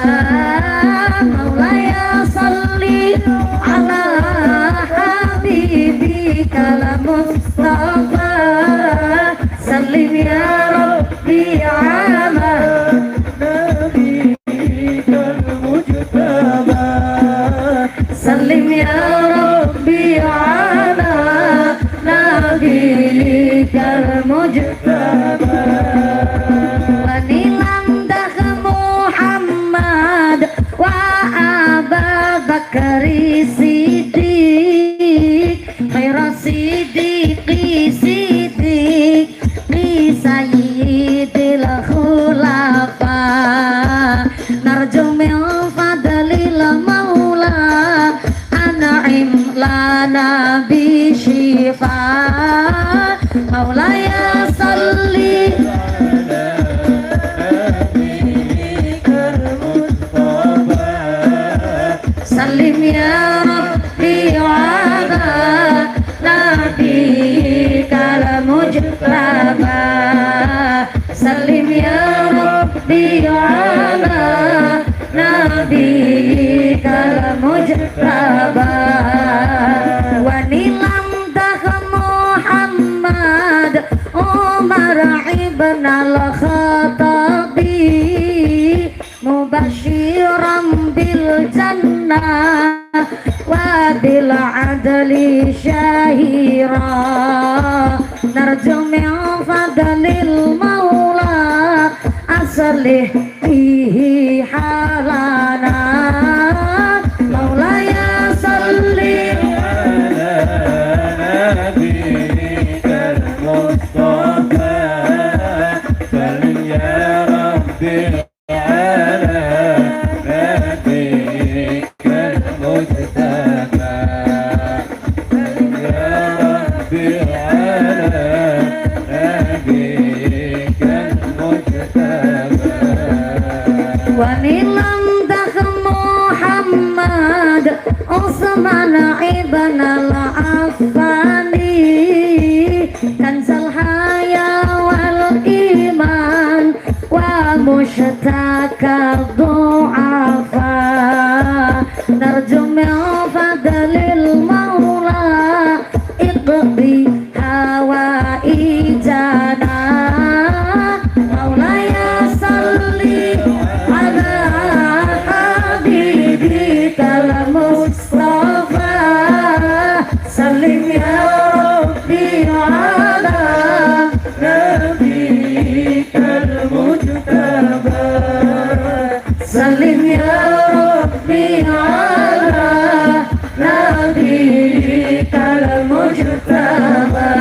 Maulaya salli ala habibikal Mustafa, salim ya Rabbi ala nabiyikal mujtaba, salim ya Rabbi ala nabiyikal mujtaba. Wanilam dah Muhammad wa Aba Bakari Siddiq, khairas siddiqi siddiq li sayyidil khulafa, narju min fadlil maula an'im lana bi shifa. Maulaya salli salim ya Rabbi ala nabiyikal mujtaba, salim ya Rabbi ala nabiyikal mujtaba. Wanilam dah Muhammad Umar ibn al-Khattabi, mubashiran bil jannah wa bil adli syahira, narju min fadlil maula aslih fihi halana. Maulaya salli ala nabiyikal Mustafa, salim ya Rabbi wanilam dah Muhammad Utsman ibn al-Affani, kanzal haya wal iman wa mushtaka du'afa, narju min fadlil maula iqdi hawaijana. Maulaya salli ala habibikal Mustafa, salim ya Rabbi ala nabiyikal mujtaba, salim ya Rabbi ala nabiyikal mujtaba.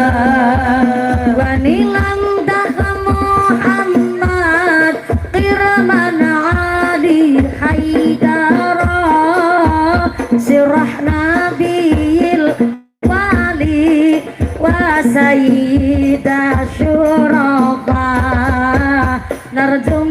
Wanilam dah Muhammad qiraman Ali Haidara, sirah nabiyil wali wa sayyidah syurafa, narju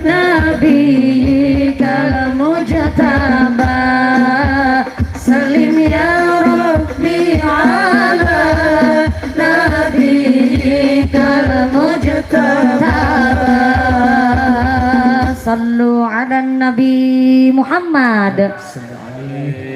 نبيك المجتبى سلم يا ربي على نبيك المجتبى صلوا على النبي Muhammad.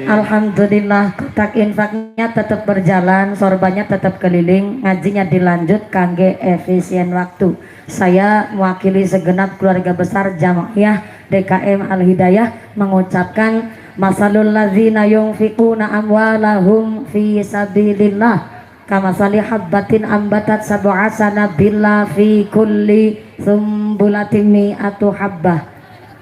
Alhamdulillah, kotak infaknya tetap berjalan, sorbannya tetap keliling, ngajinya dilanjut kangge efisien waktu. Saya mewakili segenap keluarga besar Jamaah DKM Al Hidayah mengucapkan masalul ladzina yunfiquna amwalahum fi sabilillah kamasali habbatin ambatat sab'a sanabila fi kulli sumbulatin mi'atu habbah.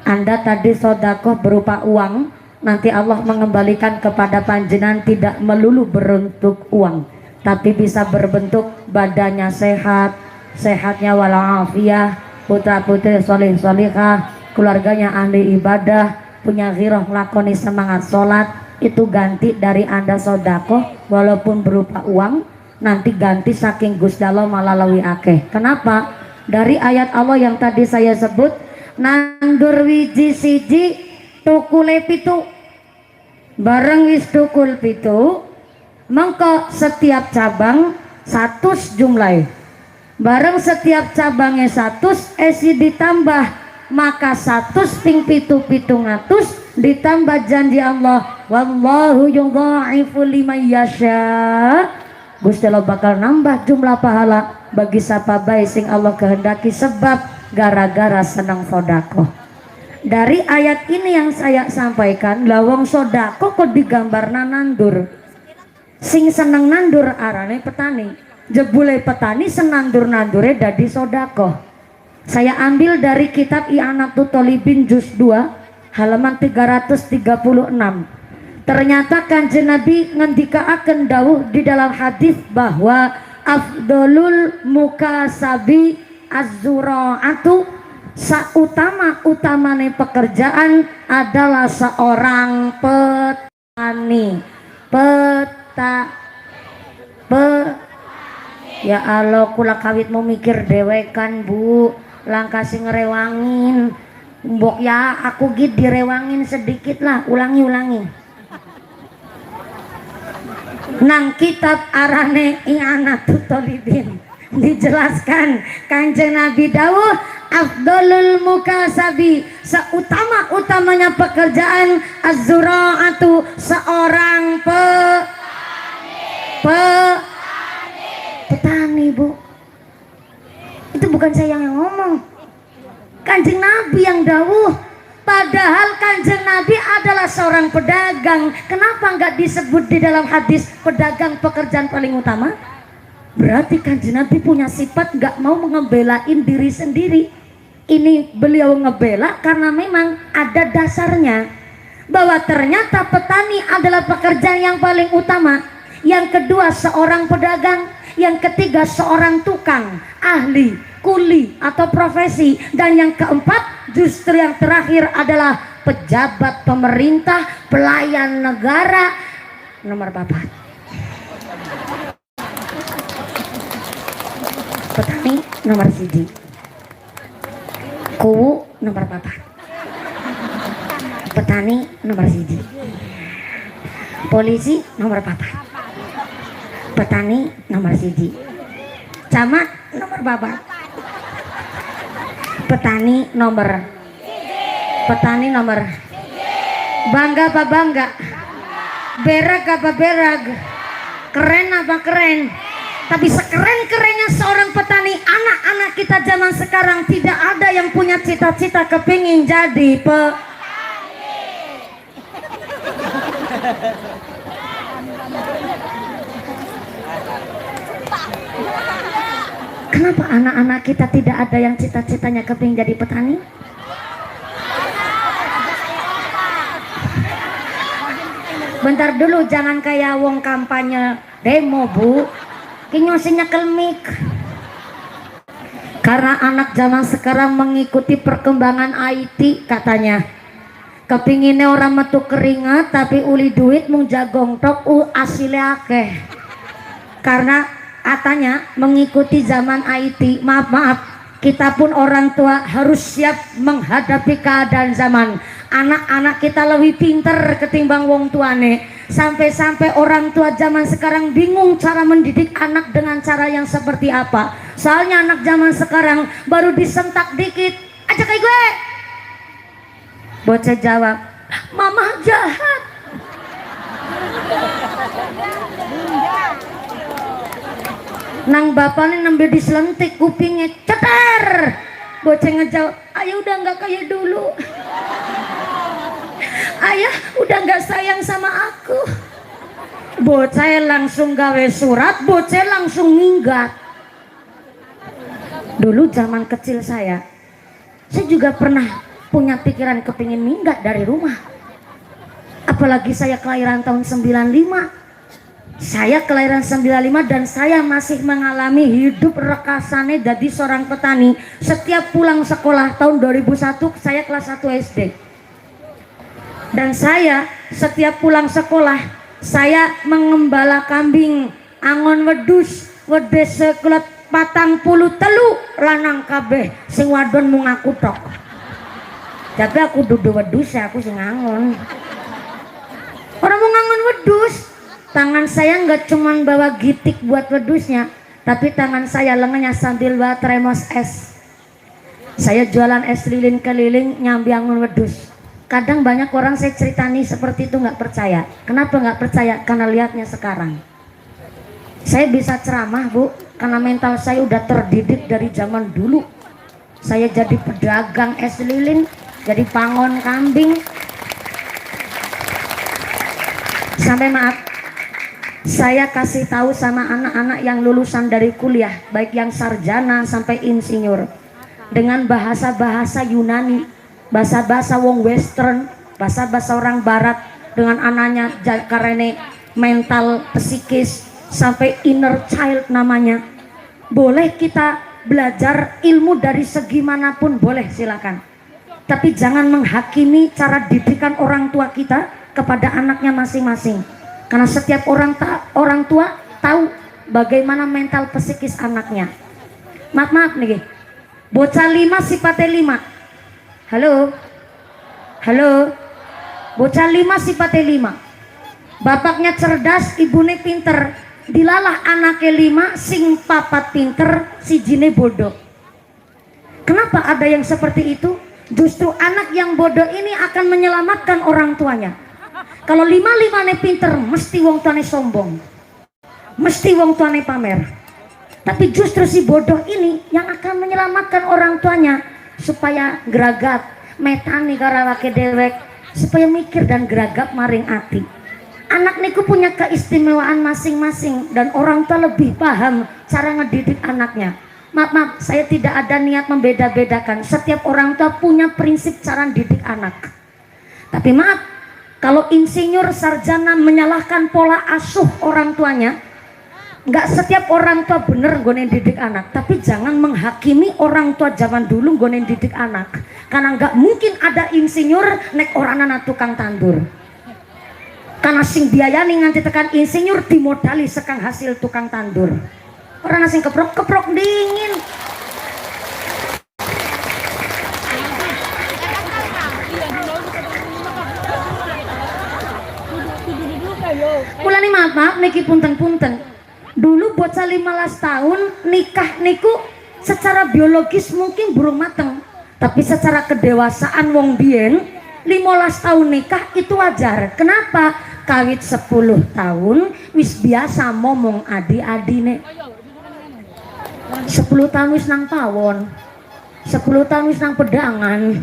Anda tadi sodakoh berupa uang, nanti Allah mengembalikan kepada panjenengan tidak melulu berbentuk uang, tapi bisa berbentuk badannya sehat, sehatnya walafiah, putra putri solih solihah, keluarganya ahli ibadah, punya ghirah melakoni semangat sholat. Itu ganti dari Anda sodakoh walaupun berupa uang, nanti ganti saking gusdalo malalawi akeh. Kenapa? Dari ayat Allah yang tadi saya sebut, nandur wiji siji tukule pitu, bareng wis tukul pitu mengko setiap cabang 100 jumlah, bareng setiap cabangnya 100 esi ditambah, maka 100 ping pitu pitu ngatus ditambah janji Allah, wallahu yudha'ifu liman yasha. Gusti Allah bakal nambah jumlah pahala bagi siapa baik sing Allah kehendaki, sebab gara-gara senang sodako. Dari ayat ini yang saya sampaikan, lawang sodako kok digambar nandur. Sing senang nandur arane petani, jebule petani senandur nandure dadi sodako. Saya ambil dari kitab I'anatul Thalibin juz 2 halaman 336. Ternyata Kanjeng Nabi ngendikaaken dawuh di dalam hadis bahwa afdolul mukasabi az-zura'atu, sautama-utamane pekerjaan adalah seorang petani. Ya Allah, kula kawit mau mikir dewekan Bu, langkah sing ngerewangin mbok ya, aku git direwangin sedikit lah, ulangi nang kitab arane I'anatul Thalibin dijelaskan Kanjeng Nabi dawuh afdolul mukasabi, seutama-utamanya pekerjaan az-zura'atu, seorang petani Bu. Itu bukan saya yang ngomong, Kanjeng Nabi yang dawuh. Padahal Kanjeng Nabi adalah seorang pedagang. Kenapa nggak disebut di dalam hadis pedagang pekerjaan paling utama? Berarti Kanjeng Nabi punya sifat nggak mau ngebelain diri sendiri. Ini beliau ngebela karena memang ada dasarnya, bahwa ternyata petani adalah pekerjaan yang paling utama. Yang kedua seorang pedagang, yang ketiga seorang tukang, ahli, kuli atau profesi, dan yang keempat justru yang terakhir adalah pejabat pemerintah, pelayan negara. Nomor papat petani nomor siji, kuwu nomor papat, petani nomor siji, polisi nomor papat, petani nomor siji, camat nomor papat, petani nomor bangga apa bangga, berag apa berag, keren apa keren. Tapi sekeren-kerennya seorang petani, anak-anak kita zaman sekarang tidak ada yang punya cita-cita kepingin jadi Kenapa anak-anak kita tidak ada yang cita-citanya kepingin jadi petani? Bentar dulu, jangan kayak wong kampanye demo Bu, kinyosinya kelmik. Karena anak zaman sekarang mengikuti perkembangan IT katanya. Kepinginnya orang metu keringat tapi uli duit mung jagong tok asile akeh. Karena katanya mengikuti zaman IT, maaf Kita pun orang tua harus siap menghadapi keadaan zaman. Anak-anak kita lebih pinter ketimbang wong tuane. Sampai-sampai orang tua zaman sekarang bingung cara mendidik anak dengan cara yang seperti apa. Soalnya anak zaman sekarang baru disentak dikit, ajak kayak gue. Bocah jawab, mama jahat. Nang bapaknya nembe diselentik kupingnya, cetar. Bocah ngejawab, ayah udah nggak kayak dulu. Ayah udah nggak sayang sama aku. Bocah langsung gawe surat, bocah langsung minggat. Dulu zaman kecil saya juga pernah punya pikiran kepingin minggat dari rumah. Apalagi saya kelahiran tahun 95. Saya kelahiran 95 dan saya masih mengalami hidup rekasane jadi seorang petani. Setiap pulang sekolah tahun 2001 saya kelas 1 SD. Dan saya setiap pulang sekolah saya mengembala kambing angon wedus wedes sekulet 43 lanang kabeh sing wadon mung aku tok. Tapi aku dudu wedus ya, aku sing ngangon. Orang mau ngangon wedus. Tangan saya nggak cuman bawa gitik buat wedusnya, tapi tangan saya lengannya sambil bawa termos es. Saya jualan es lilin keliling nyambi angon wedus. Kadang banyak orang saya ceritani seperti itu nggak percaya. Kenapa nggak percaya? Karena lihatnya sekarang. Saya bisa ceramah bu, karena mental saya udah terdidik dari zaman dulu. Saya jadi pedagang es lilin, jadi pangon kambing. Sampai maaf, saya kasih tahu sama anak-anak yang lulusan dari kuliah, baik yang sarjana sampai insinyur, dengan bahasa-bahasa Yunani, bahasa-bahasa wong western, bahasa-bahasa orang barat, dengan anaknya karene mental psikis sampai inner child namanya. Boleh kita belajar ilmu dari segi manapun, boleh, silakan. Tapi jangan menghakimi cara didikan orang tua kita kepada anaknya masing-masing. Karena setiap orang tua tahu bagaimana mental psikis anaknya. Maaf nih, bocah 5 sifatnya 5. Halo, bocah 5 sifatnya 5. Bapaknya cerdas, ibunya pinter. Dilalah anaknya 5, sing papat pinter, si jine bodoh. Kenapa ada yang seperti itu? Justru anak yang bodoh ini akan menyelamatkan orang tuanya. Kalau 5-5 pinter, mesti wong tuane sombong, mesti wong tuane pamer. Tapi justru si bodoh ini yang akan menyelamatkan orang tuanya supaya geragat, metani karawake dewek, supaya mikir dan geragap maring ati. Anak niku punya keistimewaan masing-masing dan orang tua lebih paham cara ngedidik anaknya. Maaf, saya tidak ada niat membeda-bedakan. Setiap orang tua punya prinsip cara didik anak. Tapi maaf, kalau insinyur sarjana menyalahkan pola asuh orang tuanya, nggak setiap orang tua bener nggonen didik anak. Tapi jangan menghakimi orang tua zaman dulu nggonen didik anak, karena nggak mungkin ada insinyur nek oranan tukang tandur. Karena sing biayani nganti tekan insinyur dimodali sekang hasil tukang tandur. Orang sing keprok dingin. Mulane maaf niki punten. Dulu bocah 15 tahun nikah niku secara biologis mungkin burung mateng, tapi secara kedewasaan wong biyen 15 tahun nikah itu wajar. Kenapa? Kawit 10 tahun wis biasa ngomong adi-adine. 10 tahun wis nang pawon, 10 tahun wis nang pedangan,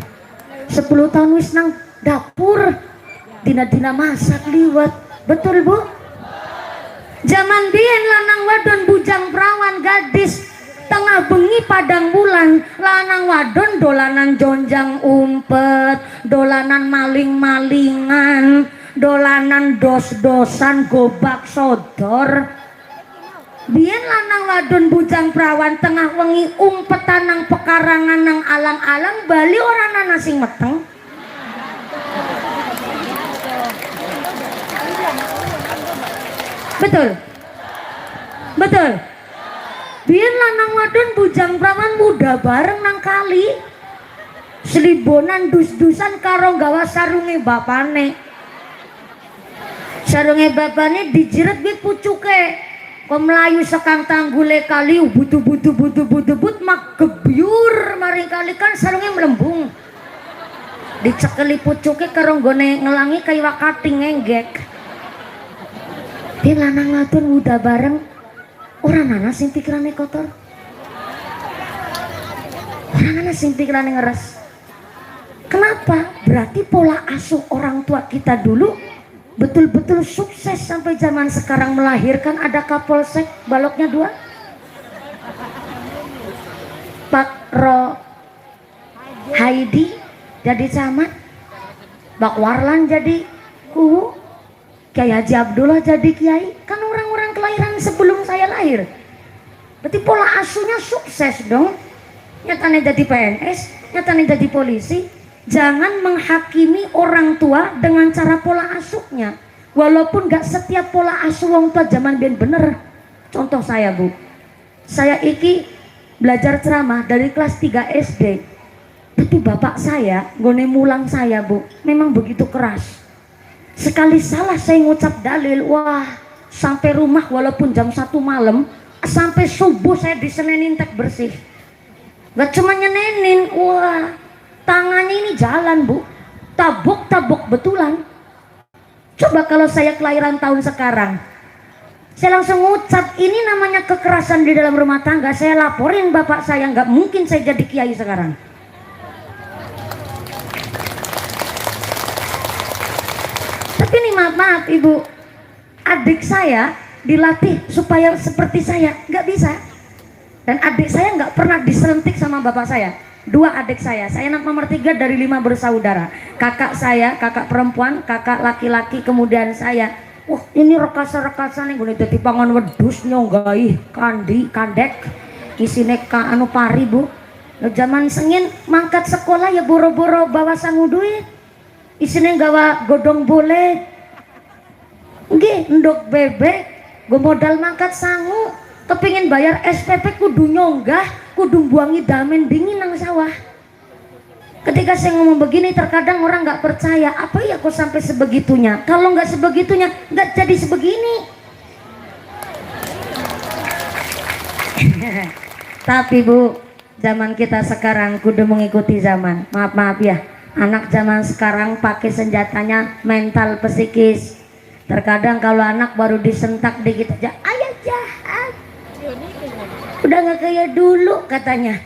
10 tahun wis nang dapur, dina-dina masak liwat. Betul bu? Zaman biyen lanang wadon bujang perawan gadis tengah bengi padang bulan, lanang wadon dolanan jonjang umpet, dolanan maling-malingan, dolanan dos-dosan gobak sodor. Biyen lanang wadon bujang perawan tengah wengi umpetan nang pekarangan nang alang-alang bali orang ana sing meteng. Betul. Biar lanang wadon bujang prawan muda bareng nang kali selibonan dus-dusan karo gawa sarunge bapane. Sarunge bapane dijiret gue pucuke kok melayu sekang tanggule kali butu mak gebyur maring kali kan sarunge melembung dicekeli pucuke karo nggone ngelangi kayak wakating ngenggek. Di lanang wadon muda bareng orang nana sing pikirane kotor, orang nana sing pikirane ngeres. Kenapa? Berarti pola asuh orang tua kita dulu betul-betul sukses sampai zaman sekarang melahirkan ada kapolsek baloknya 2, Pak Ro Haidi jadi camat, Pak Warlan jadi kuwu, Kiai Haji Abdullah jadi kiai, kan orang-orang kelahiran sebelum saya lahir. Berarti pola asuhnya sukses dong. Nyatanya jadi PNS, nyatanya jadi polisi. Jangan menghakimi orang tua dengan cara pola asuhnya. Walaupun gak setiap pola asuh orang tua zaman biyen bener. Contoh saya Bu, saya iki belajar ceramah dari kelas 3 SD. Tapi bapak saya, gone mulang saya Bu, memang begitu keras. Sekali salah saya ngucap dalil, wah sampai rumah walaupun jam 1 malam, sampai subuh saya disenenin tek bersih. Gak cuma nyenenin, wah tangannya ini jalan Bu, tabok betulan. Coba kalau saya kelahiran tahun sekarang, saya langsung ngucap, ini namanya kekerasan di dalam rumah tangga, saya laporin bapak saya, nggak mungkin saya jadi kiai sekarang. Tapi nih maaf Ibu, adik saya dilatih supaya seperti saya, nggak bisa. Dan adik saya nggak pernah diselentik sama bapak saya. 2 adik saya anak nomor 3 dari 5 bersaudara. Kakak saya, kakak perempuan, kakak laki-laki, kemudian saya. Wah ini rekasa-rekasa nih gue jadi pangan wedus nyonggai kandi kandek isine ka anu pari Bu. Zaman sengin mangkat sekolah ya boro-boro bawa sangu duit, isine gawa godong boleh nggih ndok bebek gue modal mangkat sangu, kepingin bayar SPP kudu nyonggah, kudu buangi damen dingin nang sawah. Ketika saya ngomong begini terkadang orang nggak percaya, apa ya kok sampai sebegitunya? Kalau nggak sebegitunya nggak jadi sebegini. Tapi Bu, zaman kita sekarang kudu mengikuti zaman. Maaf ya, anak zaman sekarang pakai senjatanya mental psikis. Terkadang kalau anak baru disentak dikit aja, ayah jahat, udah nggak kayak dulu katanya.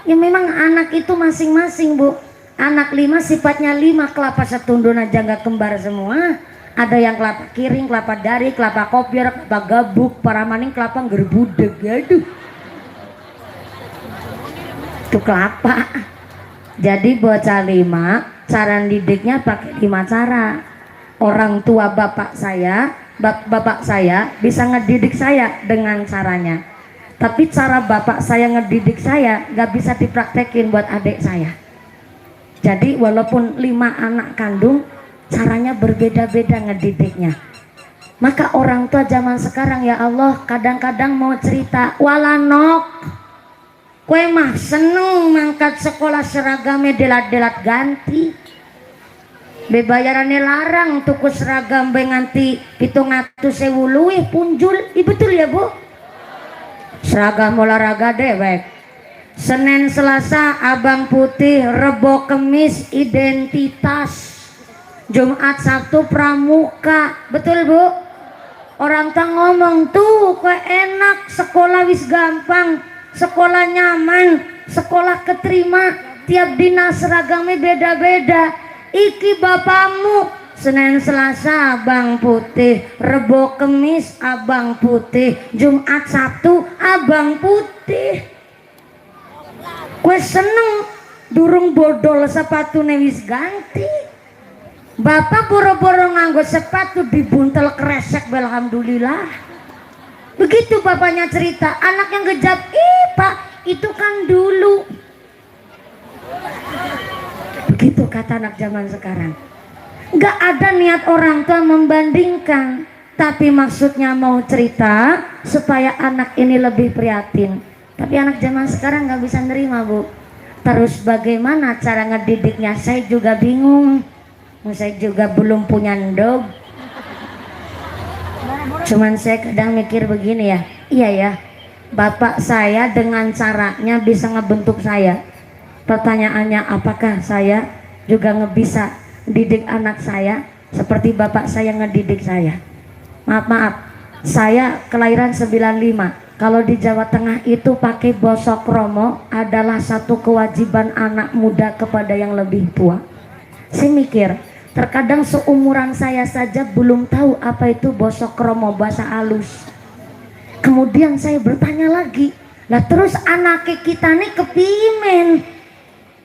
Ya memang anak itu masing-masing Bu. Anak 5 sifatnya 5, kelapa setundun aja nggak kembar semua. Ada yang kelapa kiring, kelapa dari, kelapa kopior, kelapa gabuk, para maning kelapa gerbudeg. Aduh, itu kelapa. Jadi bocah 5, cara didiknya pakai 5 cara. Orang tua bapak saya bisa ngedidik saya dengan caranya. Tapi cara bapak saya ngedidik saya gak bisa dipraktekin buat adik saya. Jadi walaupun 5 anak kandung, caranya berbeda-beda ngedidiknya. Maka orang tua zaman sekarang ya Allah kadang-kadang mau cerita, walanok kue mah seneng mangkat sekolah seragamnya delat-delat ganti, bebayarannya larang tuku seragam nganti 700.000 luwih punjul. Betul ya Bu? Seragam olahraga dewek, Senin Selasa abang putih, Rebo Kemis identitas, Jumat Sabtu pramuka. Betul Bu? Orang tua ngomong tuh kok enak, sekolah wis gampang, sekolah nyaman, sekolah keterima, tiap dinas seragamnya beda-beda. Iki bapakmu Senin Selasa abang putih, Rebo Kemis abang putih, Jumat Sabtu abang putih. Kue seneng durung bodol sepatu wis ganti. Bapak boro-boro nganggo sepatu dibuntel kresek, alhamdulillah. Begitu bapaknya cerita, anak yang gejap, ih Pak itu kan dulu. Begitu kata anak zaman sekarang. Gak ada niat orang tua membandingkan. tapi maksudnya mau cerita supaya anak ini lebih prihatin. Tapi anak zaman sekarang nggak bisa nerima, Bu. Terus bagaimana cara ngedidiknya? Saya juga bingung. Saya juga belum punya ndog. Cuman saya kadang mikir begini ya, iya ya, bapak saya dengan caranya bisa ngebentuk saya. Pertanyaannya, apakah saya juga bisa didik anak saya seperti bapak saya ngedidik saya? Maaf, saya kelahiran 95. Kalau di Jawa Tengah itu pakai bosok kromo adalah satu kewajiban anak muda kepada yang lebih tua. Saya mikir, terkadang seumuran saya saja belum tahu apa itu bosok kromo bahasa halus. Kemudian saya bertanya lagi, lah terus anak kita nih kepimen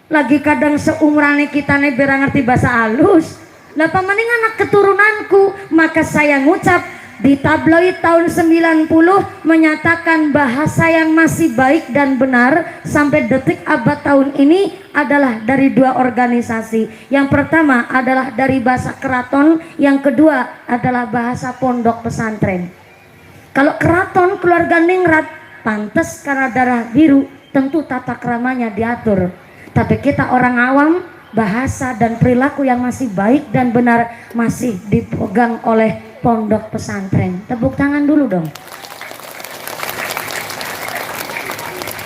lagi kadang seumuran kita nih biar ngerti bahasa halus. Lah pamaning anak keturunanku. Maka saya ngucap di tabloid tahun 90 menyatakan bahasa yang masih baik dan benar sampai detik abad tahun ini adalah dari dua organisasi. Yang pertama adalah dari bahasa keraton, yang kedua adalah bahasa pondok pesantren. Kalau keraton keluarga ningrat pantas karena darah biru, tentu tata keramanya diatur. Tapi kita orang awam, bahasa dan perilaku yang masih baik dan benar masih dipegang oleh pondok pesantren. Tepuk tangan dulu dong.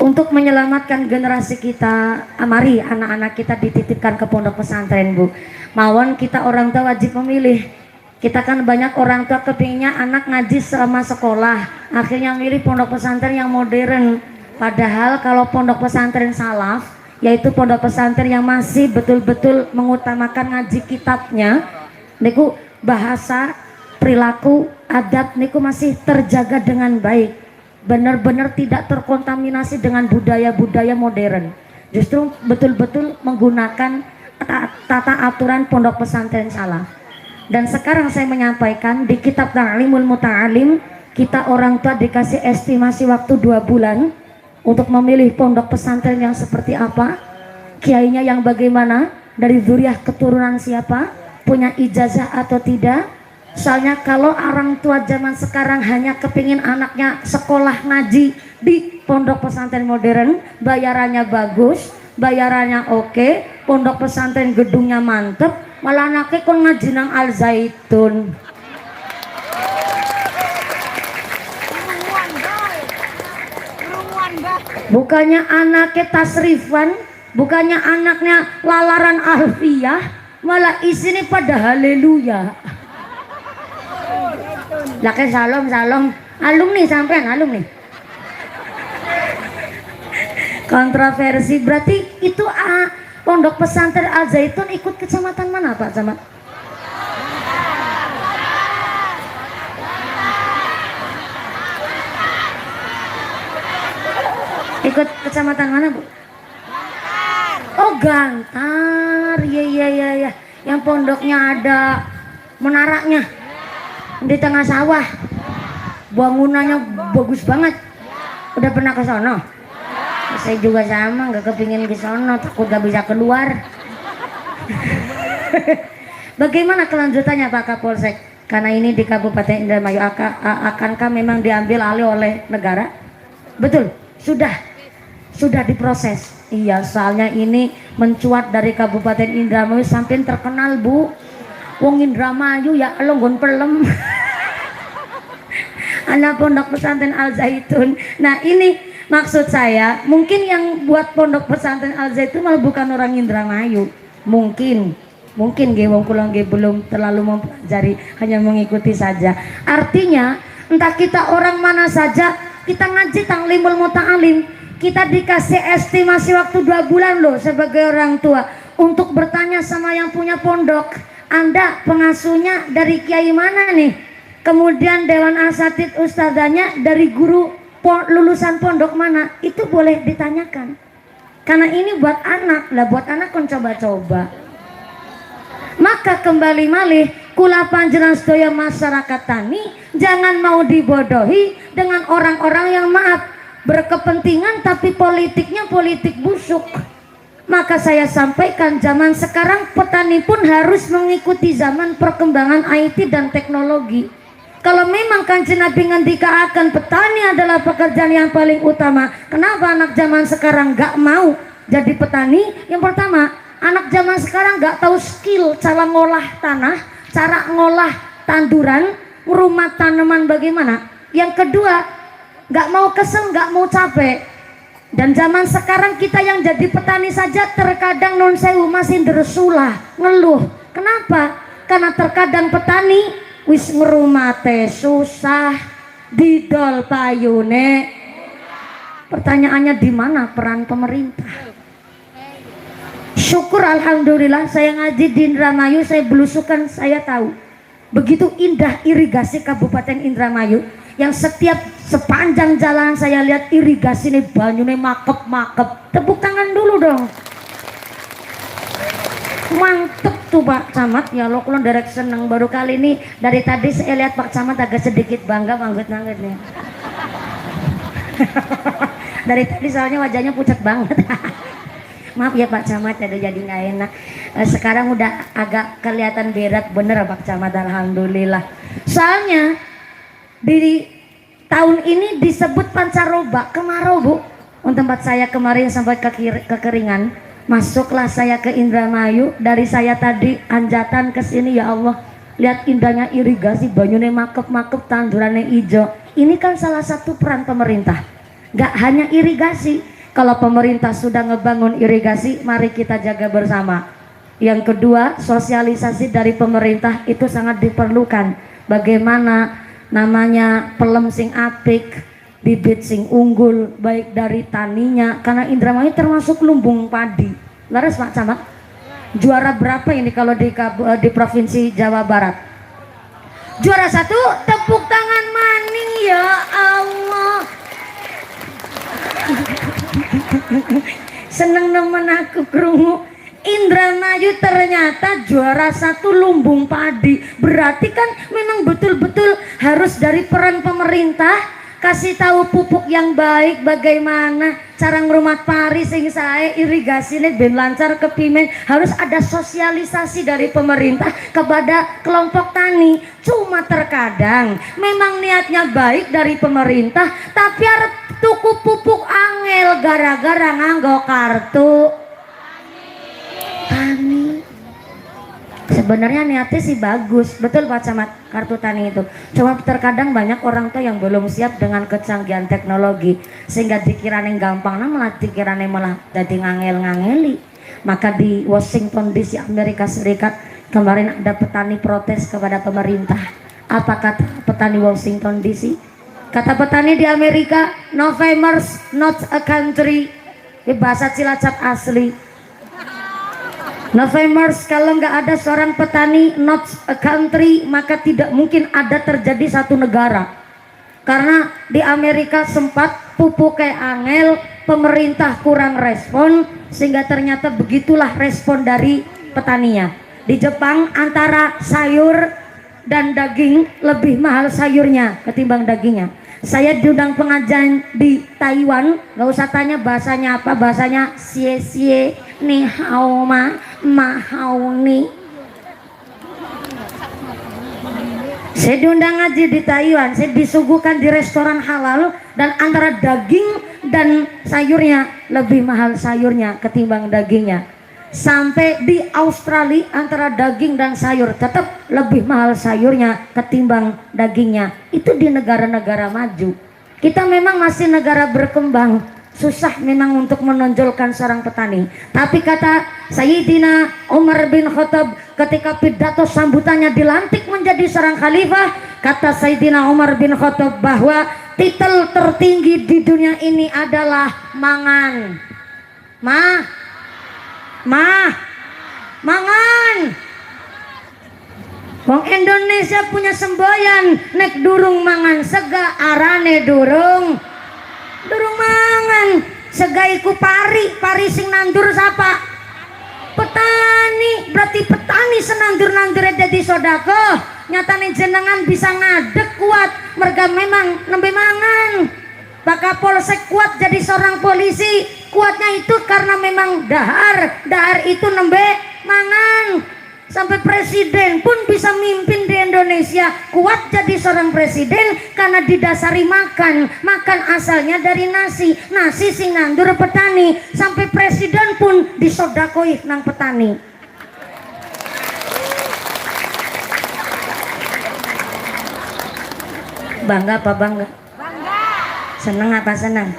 Untuk menyelamatkan generasi kita, mari anak-anak kita dititipkan ke pondok pesantren, Bu. Mawon kita orang tua wajib memilih. Kita kan banyak orang tua kepinginnya anak ngaji selama sekolah, akhirnya milih pondok pesantren yang modern. Padahal kalau pondok pesantren salaf, yaitu pondok pesantren yang masih betul-betul mengutamakan ngaji kitabnya, niku bahasa, perilaku, adab niku masih terjaga dengan baik, benar-benar tidak terkontaminasi dengan budaya-budaya modern. Justru betul-betul menggunakan tata aturan pondok pesantren salaf. Dan sekarang saya menyampaikan di kitab Ta'limul Muta'alim, kita orang tua dikasih estimasi waktu 2 bulan untuk memilih pondok pesantren yang seperti apa, kiainya yang bagaimana, dari zuriat keturunan siapa, punya ijazah atau tidak. Soalnya kalau orang tua zaman sekarang hanya kepingin anaknya sekolah ngaji di pondok pesantren modern, bayarannya bagus, bayarannya oke, pondok pesantren gedungnya mantep, malah anaknya kon ngaji nang Al Zaitun. Bukannya anaknya tasrifan, bukannya anaknya lalaran alfiyah, malah isinya pada haleluya. Laki salom alumni sampean alumni. Kontroversi berarti itu pondok pesantren Al Zaitun ikut kecamatan mana Pak Camat? Ikut kecamatan mana, Bu? Oh, Gantar. Iya. Yang pondoknya ada menaranya di tengah sawah. Bangunannya bagus banget. Udah pernah ke sono? Saya juga sama, nggak kepingin ke sono, takut gak bisa keluar. Bagaimana kelanjutannya Pak Kapolsek? Karena ini di Kabupaten Indramayu akankah memang diambil alih oleh negara? Betul, sudah diproses. Iya, soalnya ini mencuat dari Kabupaten Indramayu sampai terkenal, Bu. Wong Indramayu ya elonggon pelem. Anak pondok pesantren Al Zaitun. Nah, ini maksud saya, mungkin yang buat pondok pesantren Al Zaitun malah bukan orang Indramayu. Mungkin wong kula belum terlalu mempelajari, hanya mengikuti saja. Artinya, entah kita orang mana saja, kita ngaji Ta'limul Muta'alim, kita dikasih estimasi waktu 2 bulan loh sebagai orang tua untuk bertanya sama yang punya pondok, Anda pengasuhnya dari kiai mana nih? Kemudian dewan asatid ustadzanya dari guru lulusan pondok mana? Itu boleh ditanyakan. Karena ini buat anak, lah buat anak kan coba-coba. Maka kembali malih kula panjenengan sedaya masyarakat tani jangan mau dibodohi dengan orang-orang yang maaf berkepentingan tapi politiknya politik busuk. Maka saya sampaikan zaman sekarang petani pun harus mengikuti zaman perkembangan IT dan teknologi. Kalau memang Kanjeng Nabi ngendika akan petani adalah pekerjaan yang paling utama, kenapa anak zaman sekarang gak mau jadi petani? Yang pertama, anak zaman sekarang gak tahu skill cara ngolah tanah, cara ngolah tanduran, rumah tanaman bagaimana. Yang kedua, gak mau kesel, gak mau capek. Dan zaman sekarang kita yang jadi petani saja terkadang non sewu masih dersulah, ngeluh. Kenapa? Karena terkadang petani wis ngerumate susah, didol payune. Pertanyaannya di mana peran pemerintah? Syukur alhamdulillah saya ngaji di Indramayu, saya belusukan, saya tahu begitu indah irigasi Kabupaten Indramayu, yang setiap sepanjang jalan saya lihat irigasi nih banyune makep-makep. Tepuk tangan dulu dong. Mantep tuh Pak Camat, ya lo kulon derek seneng. Baru kali ini dari tadi saya lihat Pak Camat agak sedikit bangga manggut-manggut nih. Dari tadi soalnya wajahnya pucat banget. Maaf ya Pak Camat, ada jadi nggak enak. Sekarang udah agak kelihatan berat bener Pak Camat, alhamdulillah. Soalnya di tahun ini disebut pancaroba, kemarau Bu. Untuk tempat saya kemarin sampai kekeringan. Masuklah saya ke Indramayu, dari saya tadi anjatan ke sini, ya Allah, lihat indahnya irigasi, banyune makep-makep, tandurannya hijau. Ini kan salah satu peran pemerintah. Gak hanya irigasi, kalau pemerintah sudah ngebangun irigasi, mari kita jaga bersama. Yang kedua, sosialisasi dari pemerintah itu sangat diperlukan. Bagaimana namanya pelem sing apik, bibit sing unggul, baik dari taninya, karena Indramayu termasuk lumbung padi. Laras Pak Camat, juara berapa ini kalau di Provinsi Jawa Barat? Juara 1, tepuk tangan maning ya Allah. Seneng nemen aku krungu. Indramayu ternyata juara 1 lumbung padi. Berarti kan memang betul-betul harus dari peran pemerintah kasih tahu pupuk yang baik, bagaimana cara ngerumat pari sing sae, irigasinya ben lancar kepimen. Harus ada sosialisasi dari pemerintah kepada kelompok tani. Cuma terkadang memang niatnya baik dari pemerintah, tapi arep tuku pupuk angel gara-gara nganggo kartu tani. Sebenarnya niatnya sih bagus, betul Pak Camat, kartu tani itu. Cuma terkadang banyak orang tuh yang belum siap dengan kecanggihan teknologi, sehingga dikirane gampang, nah malah dikirane malah jadi ngangel-ngangeli. Maka di Washington DC Amerika Serikat kemarin ada petani protes kepada pemerintah. Apa kata petani Washington DC? Kata petani di Amerika, no farmers, not a country. Ini bahasa Cilacap asli. No farmers, kalau nggak ada seorang petani, not a country, maka tidak mungkin ada terjadi satu negara. Karena di Amerika sempat pupuk kayak angel, pemerintah kurang respon, sehingga ternyata begitulah respon dari petaninya. Di Jepang antara sayur dan daging lebih mahal sayurnya ketimbang dagingnya. Saya diundang pengajian di Taiwan, nggak usah tanya bahasanya apa, bahasanya xie xie ni hao ma mahau ni. Saya diundang ngaji di Taiwan, saya disuguhkan di restoran halal, dan antara daging dan sayurnya lebih mahal sayurnya ketimbang dagingnya. Sampai di Australia antara daging dan sayur tetap lebih mahal sayurnya ketimbang dagingnya. Itu di negara-negara maju. Kita memang masih negara berkembang, susah memang untuk menonjolkan seorang petani. Tapi kata Sayyidina Umar bin Khattab ketika pidato sambutannya dilantik menjadi seorang khalifah, kata Sayyidina Umar bin Khattab bahwa titel tertinggi di dunia ini adalah mangan. Mangan. Wong Indonesia punya semboyan, nek durung mangan sega arane durung mangan. Sega iku pari sing nandur sapa? Petani. Berarti petani senandur-nandur dadi sodako. Nyatane jenengan bisa ngadeg kuat, merga memang nembe mangan. Pak Polsek kuat jadi seorang polisi, kuatnya itu karena memang dahar itu nembe mangan. Sampai presiden pun bisa mimpin di Indonesia, kuat jadi seorang presiden karena didasari makan asalnya dari nasi sing nandur petani. Sampai presiden pun disodakoi nang petani. Bangga apa bangga? Bangga. Senang apa senang?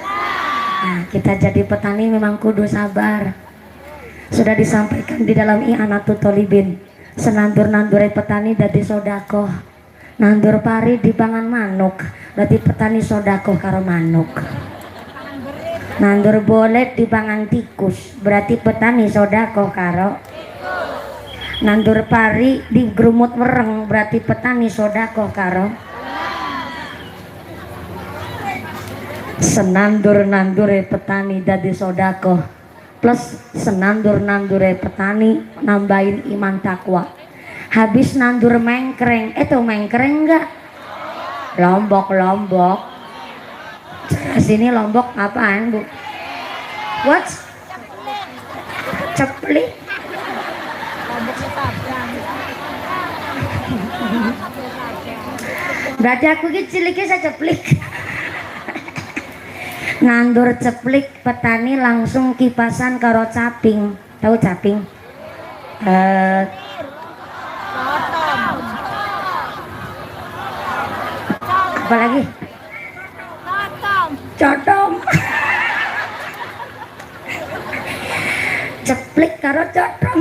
Nah, kita jadi petani memang kudu sabar. Sudah disampaikan di dalam I'anatul Thalibin, senandur-nandure petani dadi sodako. Nandur pari dipangan manuk, berarti petani sodako karo manuk. Nandur bolet dipangan tikus, berarti petani sodako karo. Nandur pari di grumut wereng, berarti petani sodako karo. Senandur-nandure petani dadi sodako, plus senandur-nandure petani nambahin iman takwa. Habis nandur mengkreng, itu mengkreng enggak? Lombok. Sini Lombok apaan bu? What? Ceplik. Berarti aku ciliknya saya ceplik. Nandur ceplik petani langsung kipasan karo caping. Tahu caping? Apa lagi? Codong. Ceplik karo codong.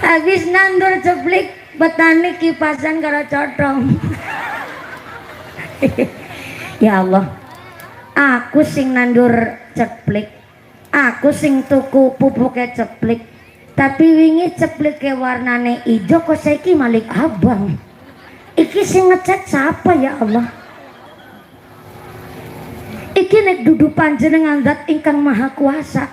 Habis nandur ceplik petani kipasan karo codong. Ya Allah, aku sing nandur ceplik, aku sing tuku pupuke ceplik, tapi wingi ceplike warnane ijo kok saiki malik abang. Iki sing ngecat siapa ya Allah? Iki nek dudu panjenengan zat ingkang maha kuasa.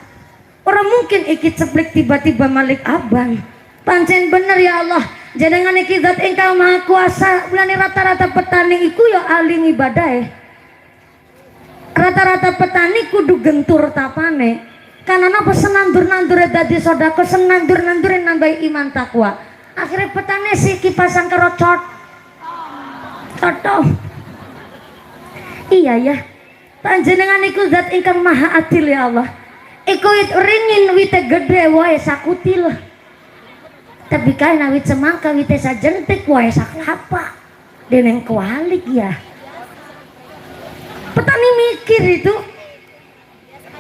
Orang mungkin iki ceplik tiba-tiba malik abang. Pancen bener ya Allah, jenengan iki zat ingkang maha kuasa. Mulane rata-rata petani iku ya ahli ibadah. Rata-rata petani kudu gentur tapane. Karena napa senandur-nandure dadi sodako, senandur-nandure nambahi iman takwa. Akhirnya petani si kipasan karo cotong. Iya ya. Panjenengan iku zat ingkang maha adil ya Allah. Iku wit ringin wite gede wae sakutil. Tapi kain wit semangka wite sajentik wae saklapa. Deneng kualik ya. Petani mikir itu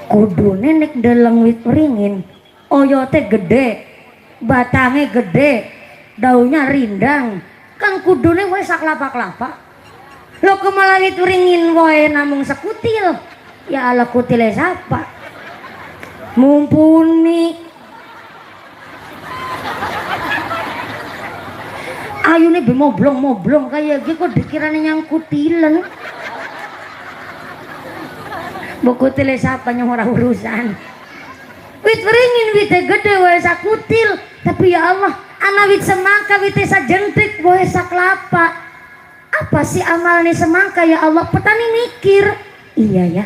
kudu nek deleng wit ringin, oyote gede, batangnya gede, daunnya rindang, kan kudune wae saklapa-klapa. Lo kemalah wit ringin wae namung sekutil. Ya Allah, kutile siapa? Mumpuni ayune be moblong kayak gitu kok dikirane nyang kutilen. Buku tile siapa yang orang urusan. Wit beringin wite gede wae sakutil, tapi ya Allah, ana wit semangka wite sajentik wae saklapa. Apa sih amalnya semangka ya Allah? Petani mikir, iya ya.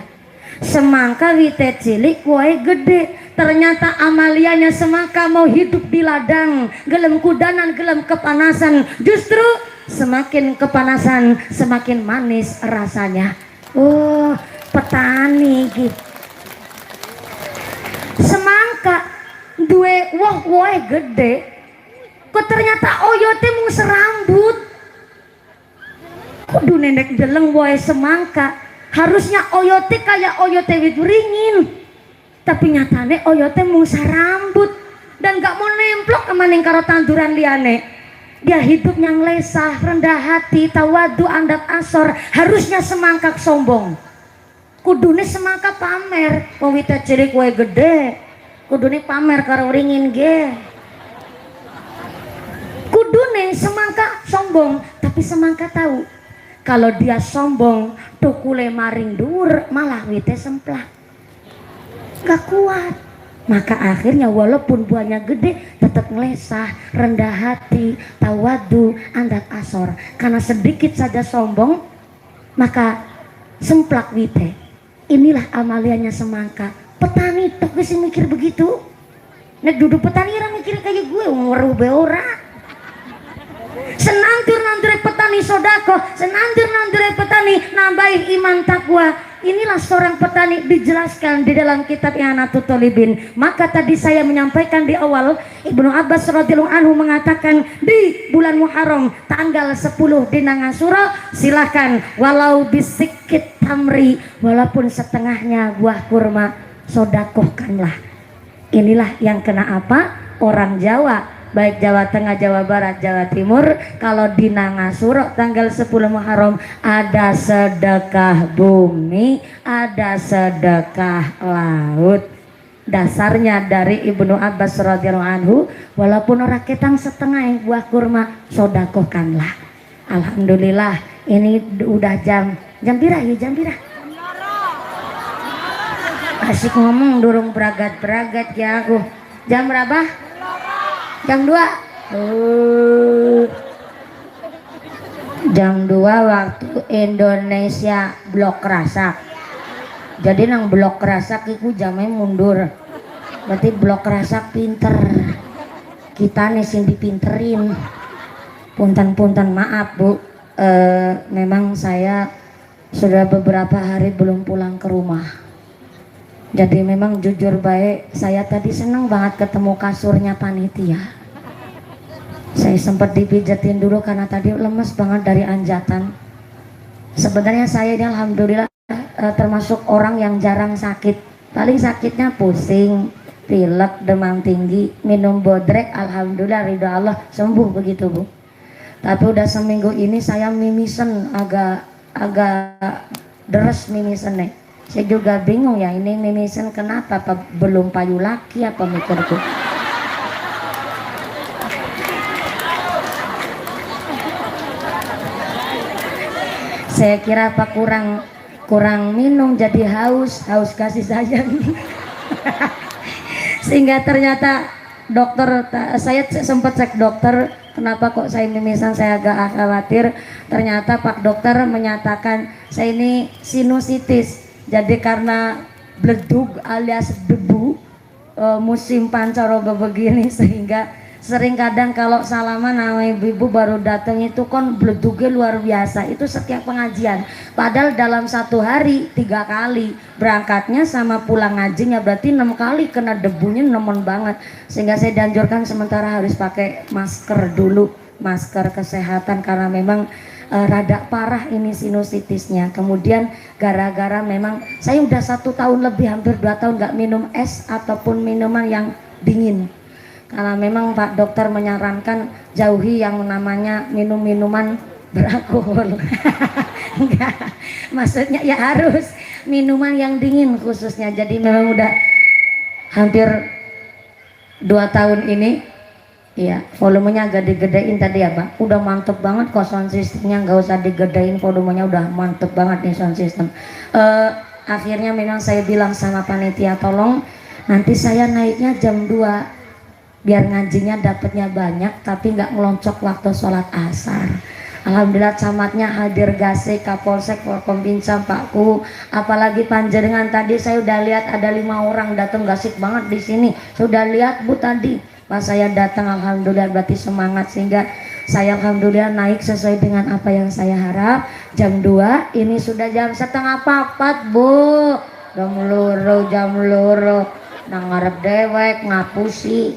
Semangka wite cilik wae gede. Ternyata amaliannya semangka mau hidup di ladang, gelem kudanan, gelem kepanasan. Justru semakin kepanasan, semakin manis rasanya. Oh, petani gitu. Semangka duwe woh gede, kok ternyata oyote mung serambut. Kudu nenek deleng woh semangka, harusnya oyote kayak oyote wit ringin, tapi nyatane oyote mung serambut dan gak mau nemplok kemaning karo tanduran liane. Dia hidupnya ngelesah, rendah hati, tawadu, andap asor. Harusnya semangka sombong. Kudune semangka pamer, wong wite cilik wae gede. Kudune pamer karo ringin ge. Kudune semangka sombong, tapi semangka tahu kalau dia sombong, tukule maring dhuwur, malah wite semplak. Gak kuat. Maka akhirnya walaupun buahnya gede tetap ngelesah, rendah hati, tawadu, andap asor. Karena sedikit saja sombong, maka semplak wite. Inilah amaliannya semangka. Petani tuh bisa mikir begitu. Nek duduk petani orang mikir kayak gue weruh be ora. Senantir-nantir petani sodako, senantir-nantir petani nambahin iman takwa. Inilah seorang petani dijelaskan di dalam kitab I'anatul Thalibin. Maka tadi saya menyampaikan di awal, Ibnu Abbas radhiyallahu anhu mengatakan di bulan Muharram tanggal 10 dina Ngasura silahkan walau bisikit tamri, walaupun setengahnya buah kurma, sodakohkanlah. Inilah yang kena apa? Orang Jawa, baik Jawa Tengah, Jawa Barat, Jawa Timur, kalau di Ngasura tanggal 10 Muharram ada sedekah bumi, ada sedekah laut. Dasarnya dari Ibnu Abbas radhiyallahu anhu, walaupun orang ketang setengah buah kurma, sodakohkanlah. Alhamdulillah, ini udah jam pira ya, jam pira? Asik ngomong durung beragat-beragat ya aku. Jam berapa? Jam 2. Jam 2 waktu Indonesia blok Rasak. Jadi nang blok Rasak iku jamnya mundur. Berarti blok Rasak pinter. Kita nih sing dipinterin. Punten-punten maaf Bu. Memang saya sudah beberapa hari belum pulang ke rumah. Jadi memang jujur baik, saya tadi senang banget ketemu kasurnya panitia. Saya sempat dipijatin dulu karena tadi lemes banget dari anjatan. Sebenarnya saya ini alhamdulillah termasuk orang yang jarang sakit. Paling sakitnya pusing, pilek, demam tinggi, minum bodrek, alhamdulillah ridha Allah sembuh begitu Bu. Tapi udah seminggu ini saya mimisen, agak deres mimisen nih. Saya juga bingung ya, ini mimisen kenapa, apa belum payu laki apa mikirku. Saya kira apa kurang minum jadi haus kasih sayang. Sehingga ternyata dokter, saya sempat cek dokter kenapa kok saya mimisan, saya agak khawatir. Ternyata Pak dokter menyatakan saya ini sinusitis. Jadi karena bledug alias debu musim pancaroba begini, sehingga sering kadang kalau salaman sama ibu-ibu baru datang itu kan bledugnya luar biasa. Itu setiap pengajian, padahal dalam satu hari 3 kali berangkatnya sama pulang ngajinya, berarti 6 kali kena debunya, nemen banget. Sehingga saya dianjurkan sementara harus pakai masker dulu, masker kesehatan, karena memang rada parah ini sinusitisnya. Kemudian gara-gara memang saya udah 1 tahun lebih, hampir 2 tahun nggak minum es ataupun minuman yang dingin, karena memang Pak dokter menyarankan jauhi yang namanya minum minuman beralkohol. Enggak, maksudnya ya harus minuman yang dingin khususnya. Jadi memang udah hampir 2 tahun ini. Iya, volumenya agak digedein tadi ya Pak. Udah mantep banget kok sound systemnya, nggak usah digedein, volumenya udah mantep banget nih sound system. Akhirnya memang saya bilang sama panitia, tolong nanti saya naiknya jam 2 biar ngajinya dapatnya banyak, tapi nggak ngeloncok waktu sholat asar. Alhamdulillah camatnya hadir, Gase, Kapolsek, Forkompinsa, Pakku, apalagi panjenengan. Tadi saya udah lihat ada 5 orang datang, gasik banget di sini. Sudah lihat Bu tadi. Pas saya datang alhamdulillah berarti semangat, sehingga saya alhamdulillah naik sesuai dengan apa yang saya harap. Jam 2 ini sudah jam 3:30 Bu. Jam loro nang ngarep dewek ngapusi.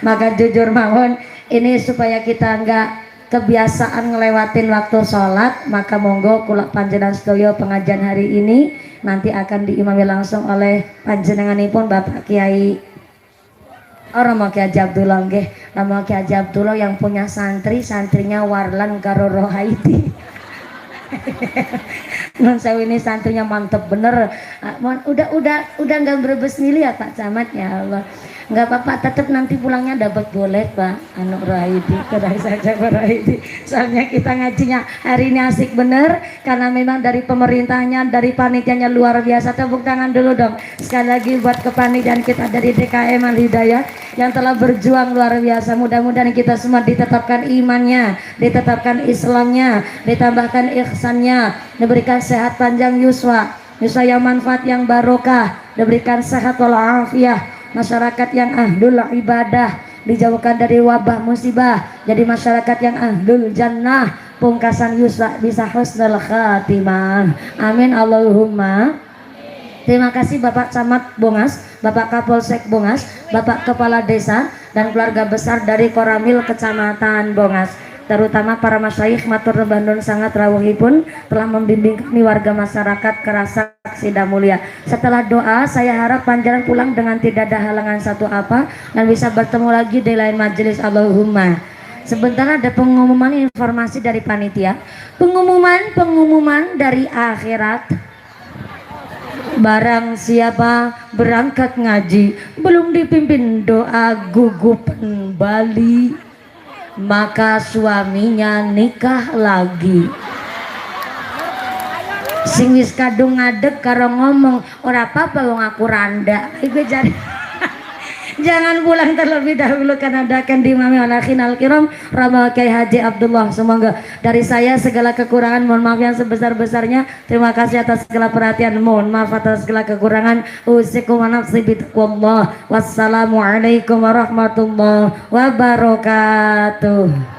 Maka jujur mawon ini supaya kita enggak kebiasaan ngelewatin waktu sholat, maka monggo kula panjenengan sedaya pengajian hari ini nanti akan diimami langsung oleh panjenenganipun Bapak Kiai Romo Ki Haji Abdullah nggih. Romo Ki Haji Abdullah yang punya santrinya Warlan karo Rohaidi. Non sewu ini santrinya mantep bener. Udah nggak berbes milih ya Pak Camat, ya Allah. Nggak apa-apa, tetap nanti pulangnya dapat bolet Pak. Anu Rohaidi, kedai saja Rohaidi. Soalnya kita ngajinya hari ini asik bener, karena memang dari pemerintahnya, dari panitianya luar biasa. Tepuk tangan dulu dong sekali lagi buat kepanitiaan kita dari DKM Al Hidayah yang telah berjuang luar biasa. Mudah-mudahan kita semua ditetapkan imannya, ditetapkan Islamnya, ditambahkan ihsannya, diberikan sehat panjang yuswa yang manfaat yang barokah, diberikan sehat walafiat, masyarakat yang ahlul ibadah, dijauhkan dari wabah musibah, jadi masyarakat yang ahlul jannah, pungkasan yusa bisa husnul khatimah. Amin Allahumma. Terima kasih Bapak Camat Bongas, Bapak Kapolsek Bongas, Bapak Kepala Desa, dan keluarga besar dari Koramil Kecamatan Bongas. Terutama para masyayikh matur nuwun sangat rawuhipun telah membimbing kami warga masyarakat kerasa sida mulia. Setelah doa, saya harap panjenengan pulang dengan tidak ada halangan satu apa dan bisa bertemu lagi di lain majelis. Allahumma. Sebentar ada pengumuman informasi dari panitia. Pengumuman dari akhirat. Barang siapa berangkat ngaji belum dipimpin doa gugupan Bali, maka suaminya nikah lagi. Sing wis kadung ngadeg karo ngomong ora apa-apa wong aku randa. Iku jadi jangan pulang terlebih dahulu karena akan dimami oleh khinal kiram Rama Kyai Haji Abdullah. Semoga dari saya segala kekurangan mohon maaf yang sebesar-besarnya. Terima kasih atas segala perhatian, mohon maaf atas segala kekurangan. Usikum wa nafsi bitaqwallah. Wassalamualaikum warahmatullahi wabarakatuh.